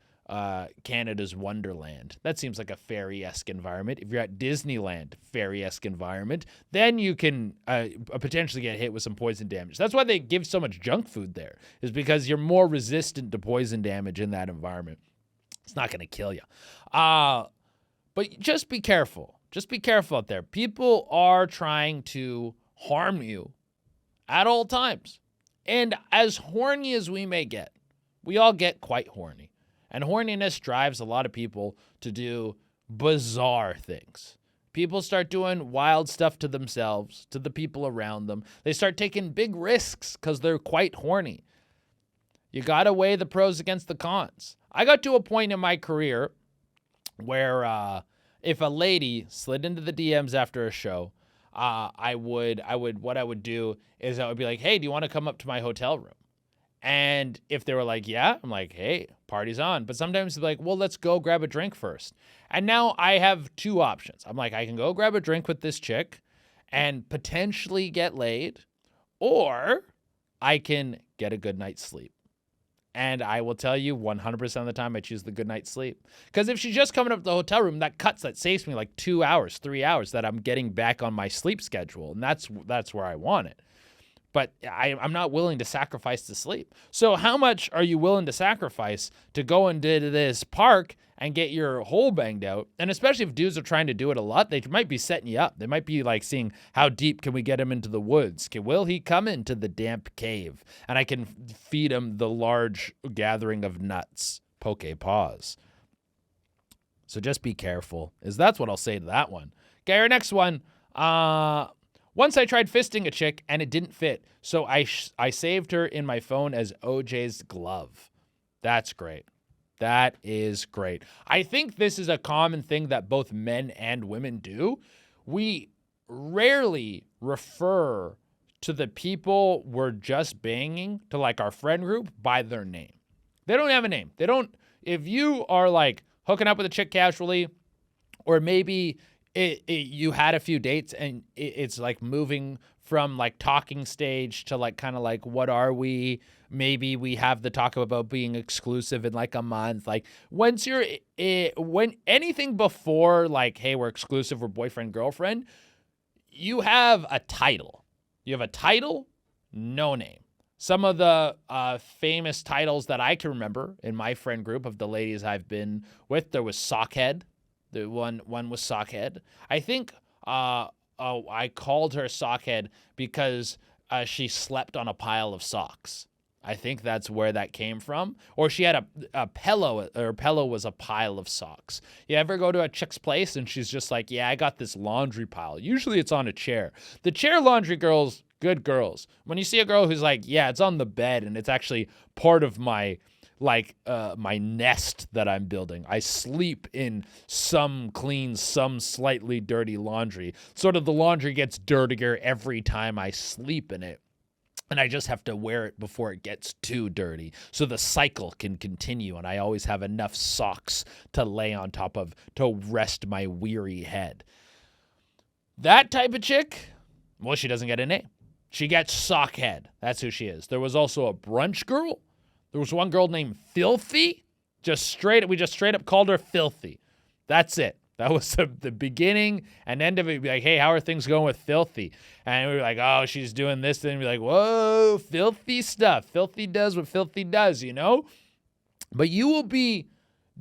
Canada's Wonderland, that seems like a fairy-esque environment. If you're at Disneyland, fairy-esque environment, then you can potentially get hit with some poison damage. That's why they give so much junk food there, is because you're more resistant to poison damage in that environment. It's not going to kill you. But just be careful. Just be careful out there. People are trying to harm you at all times. And as horny as we may get, we all get quite horny. And horniness drives a lot of people to do bizarre things. People start doing wild stuff to themselves, to the people around them. They start taking big risks because they're quite horny. You got to weigh the pros against the cons. I got to a point in my career where if a lady slid into the DMs after a show, what I would do is I would be like, hey, do you want to come up to my hotel room? And if they were like, yeah, I'm like, hey, party's on. But sometimes they're like, well, let's go grab a drink first. And now I have two options. I'm like, I can go grab a drink with this chick and potentially get laid, or I can get a good night's sleep. And I will tell you 100% of the time I choose the good night's sleep. Because if she's just coming up to the hotel room, that saves me like 2 hours, 3 hours that I'm getting back on my sleep schedule. And that's where I want it. But I'm not willing to sacrifice the sleep. So how much are you willing to sacrifice to go into this park and get your hole banged out? And especially if dudes are trying to do it a lot, they might be setting you up. They might be like seeing how deep can we get him into the woods? Will he come into the damp cave? And I can feed him the large gathering of nuts. Poke paws. So just be careful. That's what I'll say to that one. Okay, our next one. Once I tried fisting a chick and it didn't fit, so I saved her in my phone as OJ's glove. That's great. That is great. I think this is a common thing that both men and women do. We rarely refer to the people we're just banging, to like our friend group, by their name. They don't have a name. If you are like hooking up with a chick casually, or maybe you had a few dates and it's like moving from like talking stage to like kind of like, what are we? Maybe we have the talk about being exclusive in like a month. Like when anything before like, hey, we're exclusive, we're boyfriend, girlfriend, you have a title. You have a title, no name. Some of the famous titles that I can remember in my friend group of the ladies I've been with, there was Sockhead. The one was Sockhead. I think I called her Sockhead because she slept on a pile of socks. I think that's where that came from. Or she had a pillow, or her pillow was a pile of socks. You ever go to a chick's place and she's just like, yeah, I got this laundry pile. Usually it's on a chair. The chair laundry girls, good girls. When you see a girl who's like, yeah, it's on the bed and it's actually part of my my nest that I'm building. I sleep in some clean, some slightly dirty laundry. Sort of the laundry gets dirtier every time I sleep in it. And I just have to wear it before it gets too dirty. So the cycle can continue and I always have enough socks to lay on top of to rest my weary head. That type of chick, well, she doesn't get a name. She gets Sockhead. That's who she is. There was also a brunch girl. There was one girl named Filthy. We just straight up called her Filthy. That's it. That was the beginning and end of it. Be like, hey, how are things going with Filthy? And we were like, oh, she's doing this. Then we're like, whoa, filthy stuff. Filthy does what Filthy does, you know? But you will be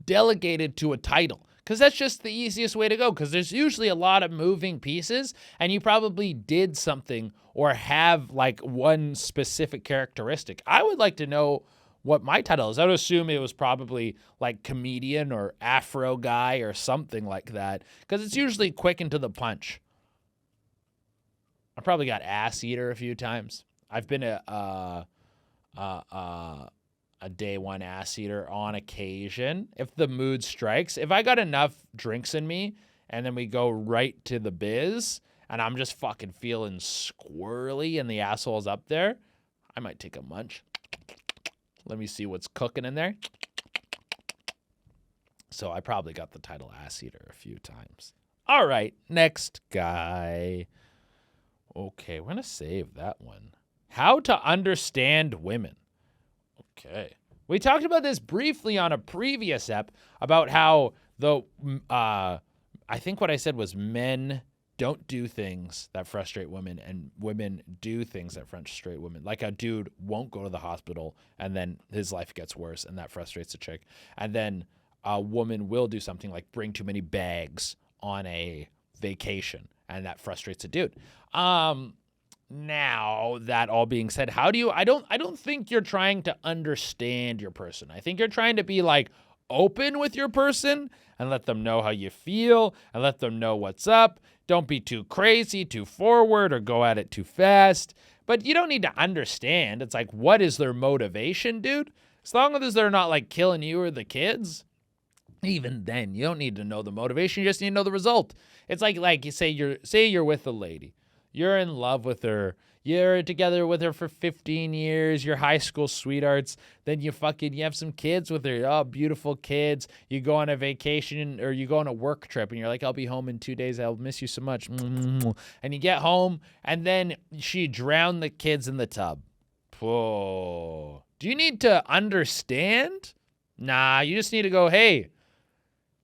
delegated to a title because that's just the easiest way to go, because there's usually a lot of moving pieces and you probably did something or have like one specific characteristic. I would like to know what my title is. I would assume it was probably like comedian or Afro guy or something like that, because it's usually quick and to the punch. I probably got ass eater a few times. I've been a day one ass eater on occasion if the mood strikes. If I got enough drinks in me and then we go right to the biz and I'm just fucking feeling squirrely and the asshole's up there, I might take a munch. Let me see what's cooking in there. So I probably got the title ass eater a few times. All right, next guy. Okay, we're going to save that one. How to understand women. Okay. We talked about this briefly on a previous ep about how I think what I said was men don't do things that frustrate women and women do things that frustrate women. Like a dude won't go to the hospital and then his life gets worse and that frustrates a chick. And then a woman will do something like bring too many bags on a vacation and that frustrates a dude. Now, that all being said, I don't think you're trying to understand your person. I think you're trying to be like open with your person and let them know how you feel and let them know what's up. Don't be too crazy, too forward, or go at it too fast. But you don't need to understand. It's like, what is their motivation, dude? As long as they're not like killing you or the kids, even then, you don't need to know the motivation. You just need to know the result. It's like you say you're with a lady. You're in love with her. You're together with her for 15 years. You're high school sweethearts. Then you have some kids with her. Oh, beautiful kids. You go on a vacation or you go on a work trip and you're like, I'll be home in 2 days. I'll miss you so much. And you get home and then she drowned the kids in the tub. Oh. Do you need to understand? Nah, you just need to go, hey,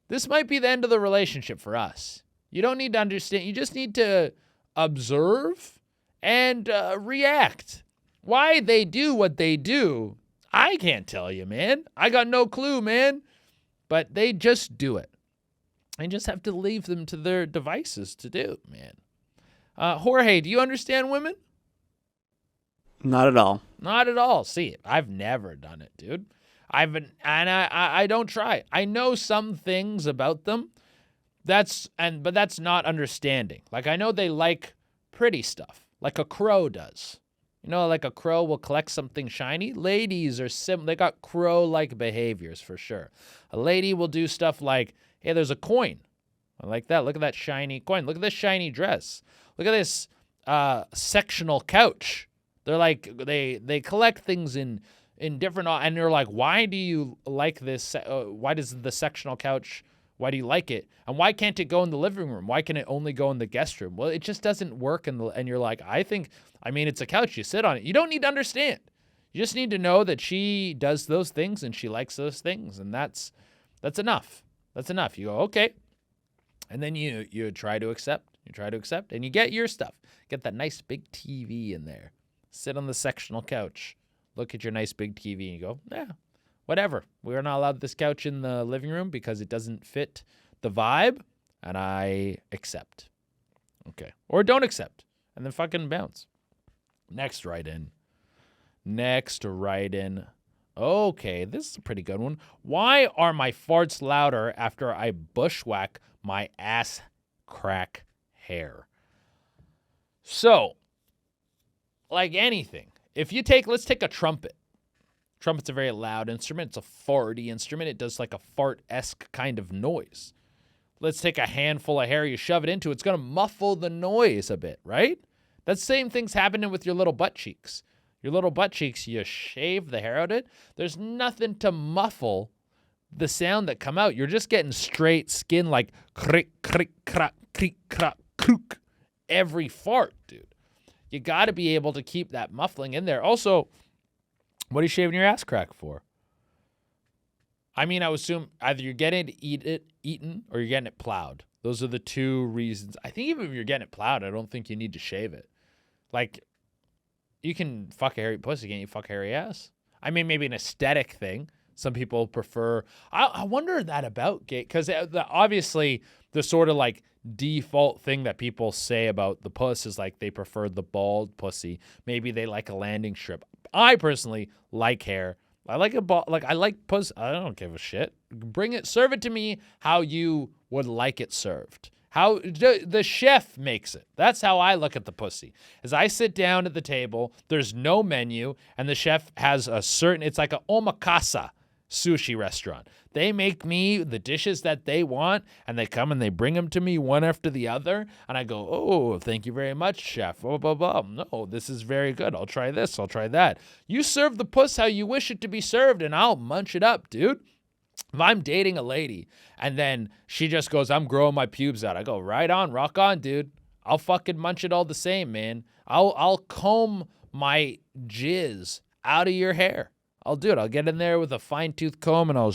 this might be the end of the relationship for us. You don't need to understand. You just need to observe and react. Why they do what they do, I can't tell you, man. I got no clue, man. But they just do it. I just have to leave them to their devices to do, man. Jorge, do you understand women? Not at all. Not at all. See, I've never done it, dude. I don't try. I know some things about them. But that's not understanding. Like I know they like pretty stuff, like a crow does. You know, like a crow will collect something shiny. Ladies are they got crow-like behaviors for sure. A lady will do stuff like, hey, there's a coin. I like that. Look at that shiny coin. Look at this shiny dress. Look at this sectional couch. They're like they collect things in different, and you're like, why do you like this? Why does the sectional couch? Why do you like it? And why can't it go in the living room? Why can it only go in the guest room? Well, it just doesn't work. And you're like, it's a couch. You sit on it. You don't need to understand. You just need to know that she does those things and she likes those things, and that's enough. That's enough. You go, okay, and then you try to accept. You try to accept, and you get your stuff. Get that nice big TV in there. Sit on the sectional couch. Look at your nice big TV, and you go, yeah. Whatever. We're not allowed this couch in the living room because it doesn't fit the vibe, and I accept. Okay. Or don't accept, and then fucking bounce. Next write-in. Okay, this is a pretty good one. Why are my farts louder after I bushwhack my ass crack hair? So, like anything, let's take a trumpet. Trumpet's a very loud instrument. It's a farty instrument. It does like a fart-esque kind of noise. Let's take a handful of hair, you shove it into it. It's going to muffle the noise a bit, right? That same thing's happening with your little butt cheeks. Your little butt cheeks, you shave the hair out of it. There's nothing to muffle the sound that come out. You're just getting straight skin like crick, crick, crack, creak, crack, crook. Every fart, dude. You got to be able to keep that muffling in there. Also, what are you shaving your ass crack for? I mean, I would assume either you're getting it eaten or you're getting it plowed. Those are the two reasons. I think even if you're getting it plowed, I don't think you need to shave it. Like, you can fuck a hairy pussy, can't you fuck a hairy ass? I mean, maybe an aesthetic thing. Some people prefer. I wonder that about gay, because obviously the sort of like default thing that people say about the puss is like they prefer the bald pussy. Maybe they like a landing strip. I personally like hair. I like a ball. Like I like puss. I don't give a shit. Bring it. Serve it to me how you would like it served. How the chef makes it. That's how I look at the pussy. As I sit down at the table, there's no menu, and the chef has it's like a omakase sushi restaurant. They make me the dishes that they want, and they come and they bring them to me one after the other, and I go, oh, thank you very much, chef. Blah, blah, blah. No, this is very good. I'll try this. I'll try that. You serve the puss how you wish it to be served, and I'll munch it up, dude. If I'm dating a lady and then she just goes, I'm growing my pubes out, I go, right on, rock on, dude. I'll fucking munch it all the same, man. I'll comb my jizz out of your hair. I'll do it. I'll get in there with a fine-tooth comb and I'll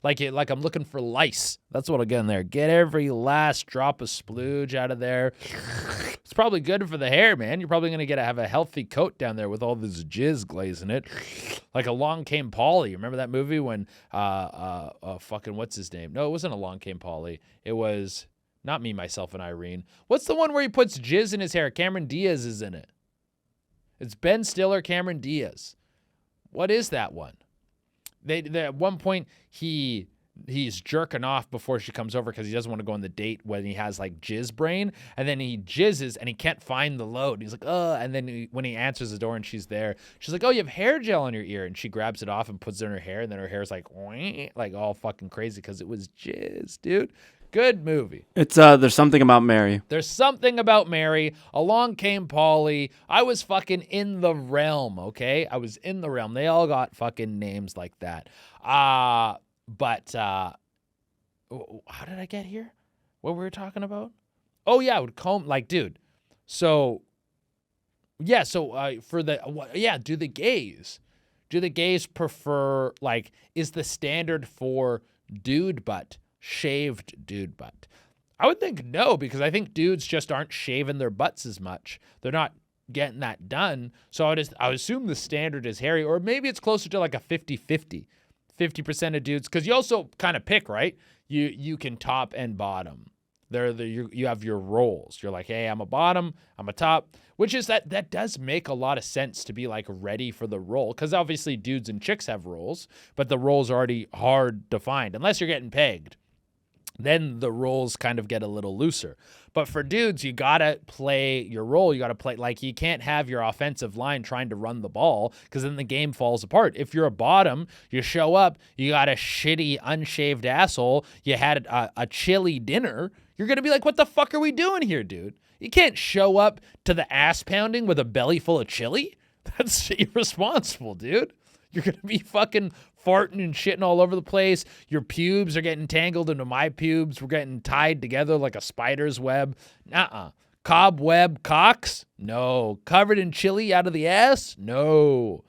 like I'm looking for lice. That's what I'll get in there. Get every last drop of splooge out of there. It's probably good for the hair, man. You're probably going to have a healthy coat down there with all this jizz glazing it. Like Along Came Polly. Remember that movie when fucking what's his name? No, it wasn't Along Came Polly. It was not Me, Myself, and Irene. What's the one where he puts jizz in his hair? Cameron Diaz is in it. It's Ben Stiller, Cameron Diaz. What is that one? They at one point he's jerking off before she comes over because he doesn't want to go on the date when he has like jizz brain, and then he jizzes and he can't find the load. He's like, and then when he answers the door and she's there, she's like, oh, you have hair gel on your ear, and she grabs it off and puts it in her hair, and then her hair's like all fucking crazy because it was jizz, dude. Good movie. It's There's Something About Mary. There's Something About Mary. Along came Polly. I was fucking in the realm, okay? I was in the realm. They all got fucking names like that. But how did I get here? What were we talking about? Oh, yeah, it would comb, like, dude. So, yeah, so for the, do the gays prefer, like, is the standard for dude butt shaved dude butt? I would think no, because I think dudes just aren't shaving their butts as much. They're not getting that done. So I would assume the standard is hairy, or maybe it's closer to like a 50-50. 50% of dudes, because you also kind of pick, right? You can top and bottom. You have your roles. You're like, hey, I'm a bottom, I'm a top, which is that does make a lot of sense to be like ready for the role, because obviously dudes and chicks have roles, but the roles are already hard defined unless you're getting pegged. Then the roles kind of get a little looser. But for dudes, you got to play your role. You got to play, like, you can't have your offensive line trying to run the ball, because then the game falls apart. If you're a bottom, you show up, you got a shitty, unshaved asshole, you had a chili dinner, you're going to be like, what the fuck are we doing here, dude? You can't show up to the ass pounding with a belly full of chili. That's irresponsible, dude. You're going to be fucking farting and shitting all over the place. Your pubes are getting tangled into my pubes. We're getting tied together like a spider's web. Cobweb cocks? No. Covered in chili out of the ass? No.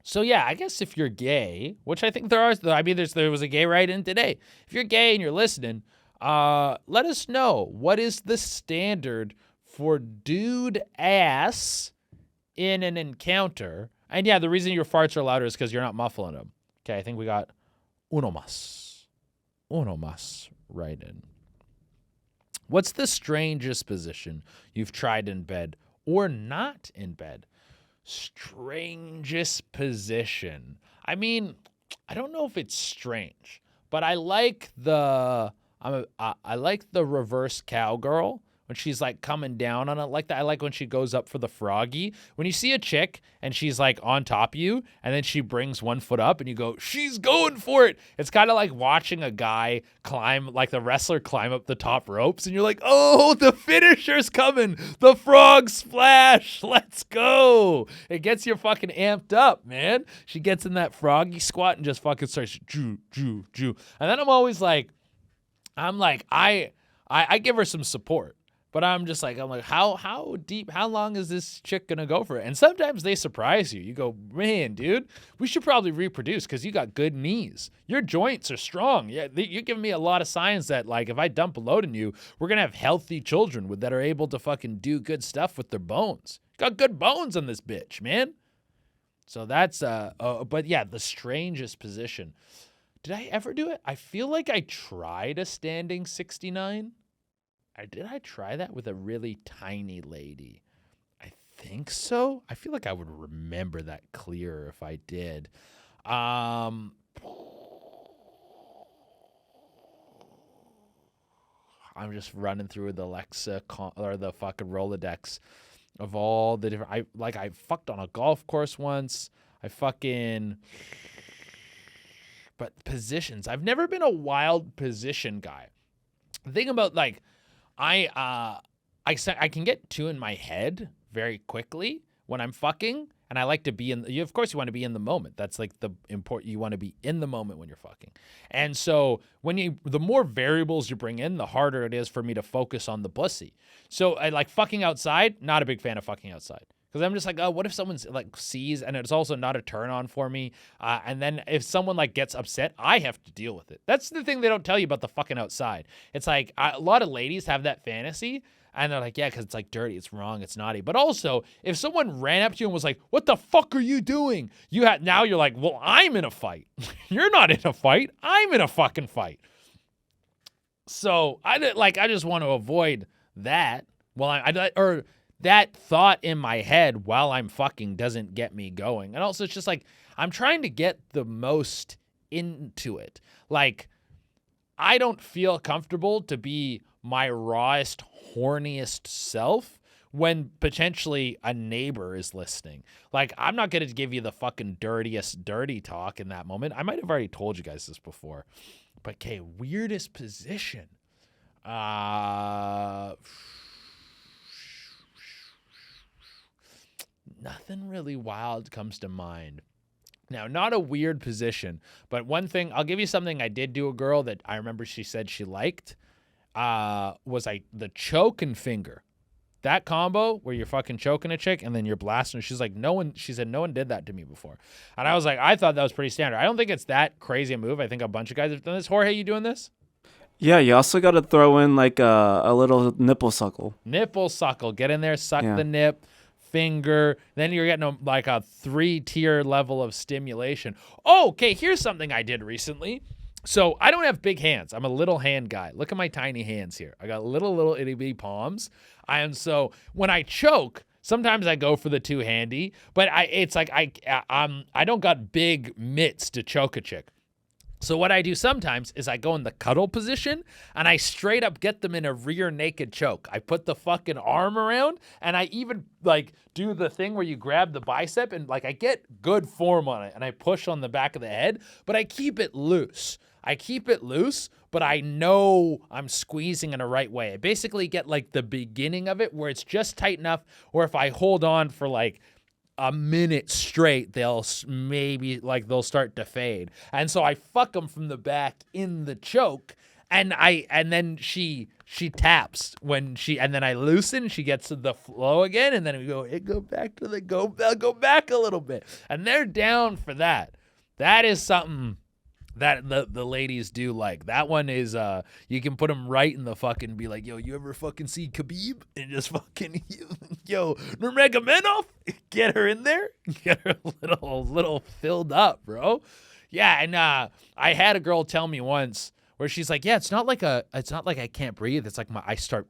So yeah, I guess if you're gay, which I think there are, I mean, there was a gay write-in today. If you're gay and you're listening, let us know. What is the standard for dude ass in an encounter? And yeah, the reason your farts are louder is because you're not muffling them. Okay, I think we got uno mas right in. What's the strangest position you've tried in bed or not in bed? Strangest position. I mean, I don't know if it's strange, but I like the reverse cowgirl. When she's like coming down on it like that. I like when she goes up for the froggy. When you see a chick and she's like on top of you and then she brings one foot up and you go, she's going for it. It's kind of like watching a guy climb, like the wrestler climb up the top ropes and you're like, oh, the finisher's coming. The frog splash. Let's go. It gets you fucking amped up, man. She gets in that froggy squat and just fucking starts And then I'm always like, I give her some support. But I'm like, how deep, how long is this chick going to go for it? And sometimes they surprise you. You go, man, dude, we should probably reproduce because you got good knees. Your joints are strong. Yeah, you're giving me a lot of signs that, like, if I dump a load in you, we're going to have healthy children that are able to fucking do good stuff with their bones. Got good bones on this bitch, man. So that's, but yeah, the strangest position. Did I ever do it? I feel like I tried a standing 69. Did I try that with a really tiny lady? I think so. I feel like I would remember that clearer if I did. I'm just running through the Alexa or the fucking Rolodex of all the different. I fucked on a golf course once. But positions. I've never been a wild position guy. The thing about like. I can get two in my head very quickly when I'm fucking, and I like to be of course you want to be in the moment. That's like you want to be in the moment when you're fucking. And so the more variables you bring in, the harder it is for me to focus on the pussy. So I like fucking outside, not a big fan of fucking outside. Because I'm just like, oh, what if someone's like sees, and it's also not a turn on for me. And then if someone like gets upset, I have to deal with it. That's the thing they don't tell you about the fucking outside. It's like a lot of ladies have that fantasy, and they're like, yeah, because it's like dirty, it's wrong, it's naughty. But also, if someone ran up to you and was like, what the fuck are you doing? Now you're like, well, I'm in a fight. You're not in a fight. I'm in a fucking fight. So I just want to avoid that. Well, that thought in my head while I'm fucking doesn't get me going. And also it's just like, I'm trying to get the most into it. Like, I don't feel comfortable to be my rawest, horniest self when potentially a neighbor is listening. Like, I'm not going to give you the fucking dirtiest dirty talk in that moment. I might have already told you guys this before. But okay, weirdest position. Nothing really wild comes to mind. Now, not a weird position, but one thing, I'll give you something I did do a girl that I remember she said she liked, was the choke and finger. That combo where you're fucking choking a chick and then you're blasting her. She's like, she said, no one did that to me before. And I was like, I thought that was pretty standard. I don't think it's that crazy a move. I think a bunch of guys have done this. Jorge, you doing this? Yeah, you also got to throw in like a little nipple suckle. Nipple suckle. Get in there, suck the nip, finger. Then you're getting a 3-tier level of stimulation. Oh, okay, here's something I did recently. So I don't have big hands. I'm a little hand guy. Look at my tiny hands here. I got little itty bitty palms. And so when I choke, sometimes I go for the two-handy, but I don't got big mitts to choke a chick. So what I do sometimes is I go in the cuddle position and I straight up get them in a rear naked choke. I put the fucking arm around and I even do the thing where you grab the bicep and I get good form on it and I push on the back of the head, but I keep it loose. But I know I'm squeezing in the right way. I basically get the beginning of it where it's just tight enough where if I hold on for a minute straight, they'll start to fade. And so I fuck them from the back in the choke, and then she taps and then I loosen, she gets to the flow again, and then we go back to go back a little bit. And they're down for that. That is something that the ladies do like. That one is you can put them right in the fucking, be like, yo, you ever fucking see Khabib? And just fucking, yo, Nurmagomedov, get her in there, get her a little filled up, bro. Yeah, and I had a girl tell me once where she's like, yeah, it's not like I can't breathe. It's like I start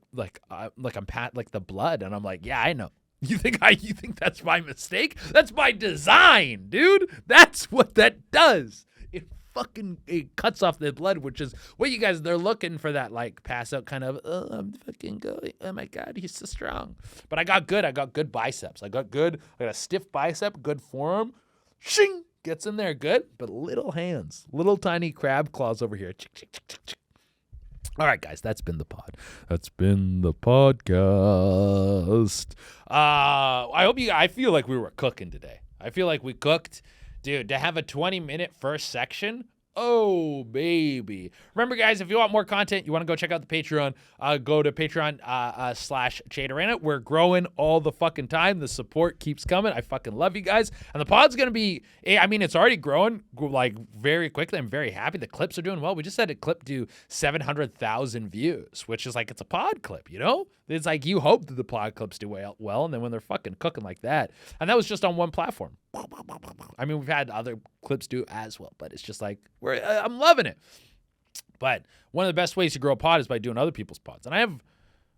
I'm the blood, and I'm like, yeah, I know. You think that's my mistake? That's by design, dude. That's what that does. It cuts off the blood, which is what they're looking for, that pass out kind of, oh, I'm fucking going, oh my God, he's so strong. But I got good biceps. I got a stiff bicep, good forearm. Shing, gets in there good, but little hands, little tiny crab claws over here. Chick, chick, chick, chick, chick. All right, guys, that's been the pod. That's been the podcast. I feel like we were cooking today. I feel like we cooked. Dude, to have a 20-minute first section, oh, baby. Remember, guys, if you want more content, you want to go check out the Patreon, go to Patreon /Durena. We're growing all the fucking time. The support keeps coming. I fucking love you guys. And the pod's going to be, it's already growing very quickly. I'm very happy. The clips are doing well. We just had a clip do 700,000 views, which is it's a pod clip, you know? It's you hope that the pod clips do well, and then when they're fucking cooking like that. And that was just on one platform. We've had other clips do as well, but it's just I'm loving it. But one of the best ways to grow a pod is by doing other people's pods. And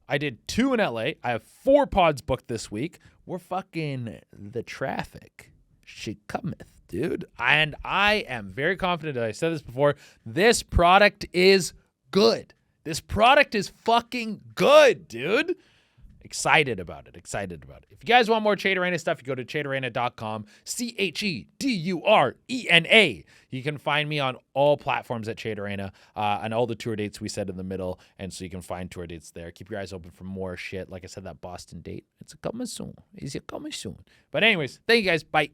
I did 2 in LA. I have 4 pods booked this week. We're fucking the traffic. She cometh, dude. And I am very confident, I said this before, this product is good. This product is fucking good, dude. Excited about it. If you guys want more Durena stuff, you go to Durena.com, CHEDURENA. You can find me on all platforms at Durena, and all the tour dates we said in the middle, and so you can find tour dates there. Keep your eyes open for more shit. Like I said, that Boston date, it's coming soon. But anyways, thank you guys. Bye.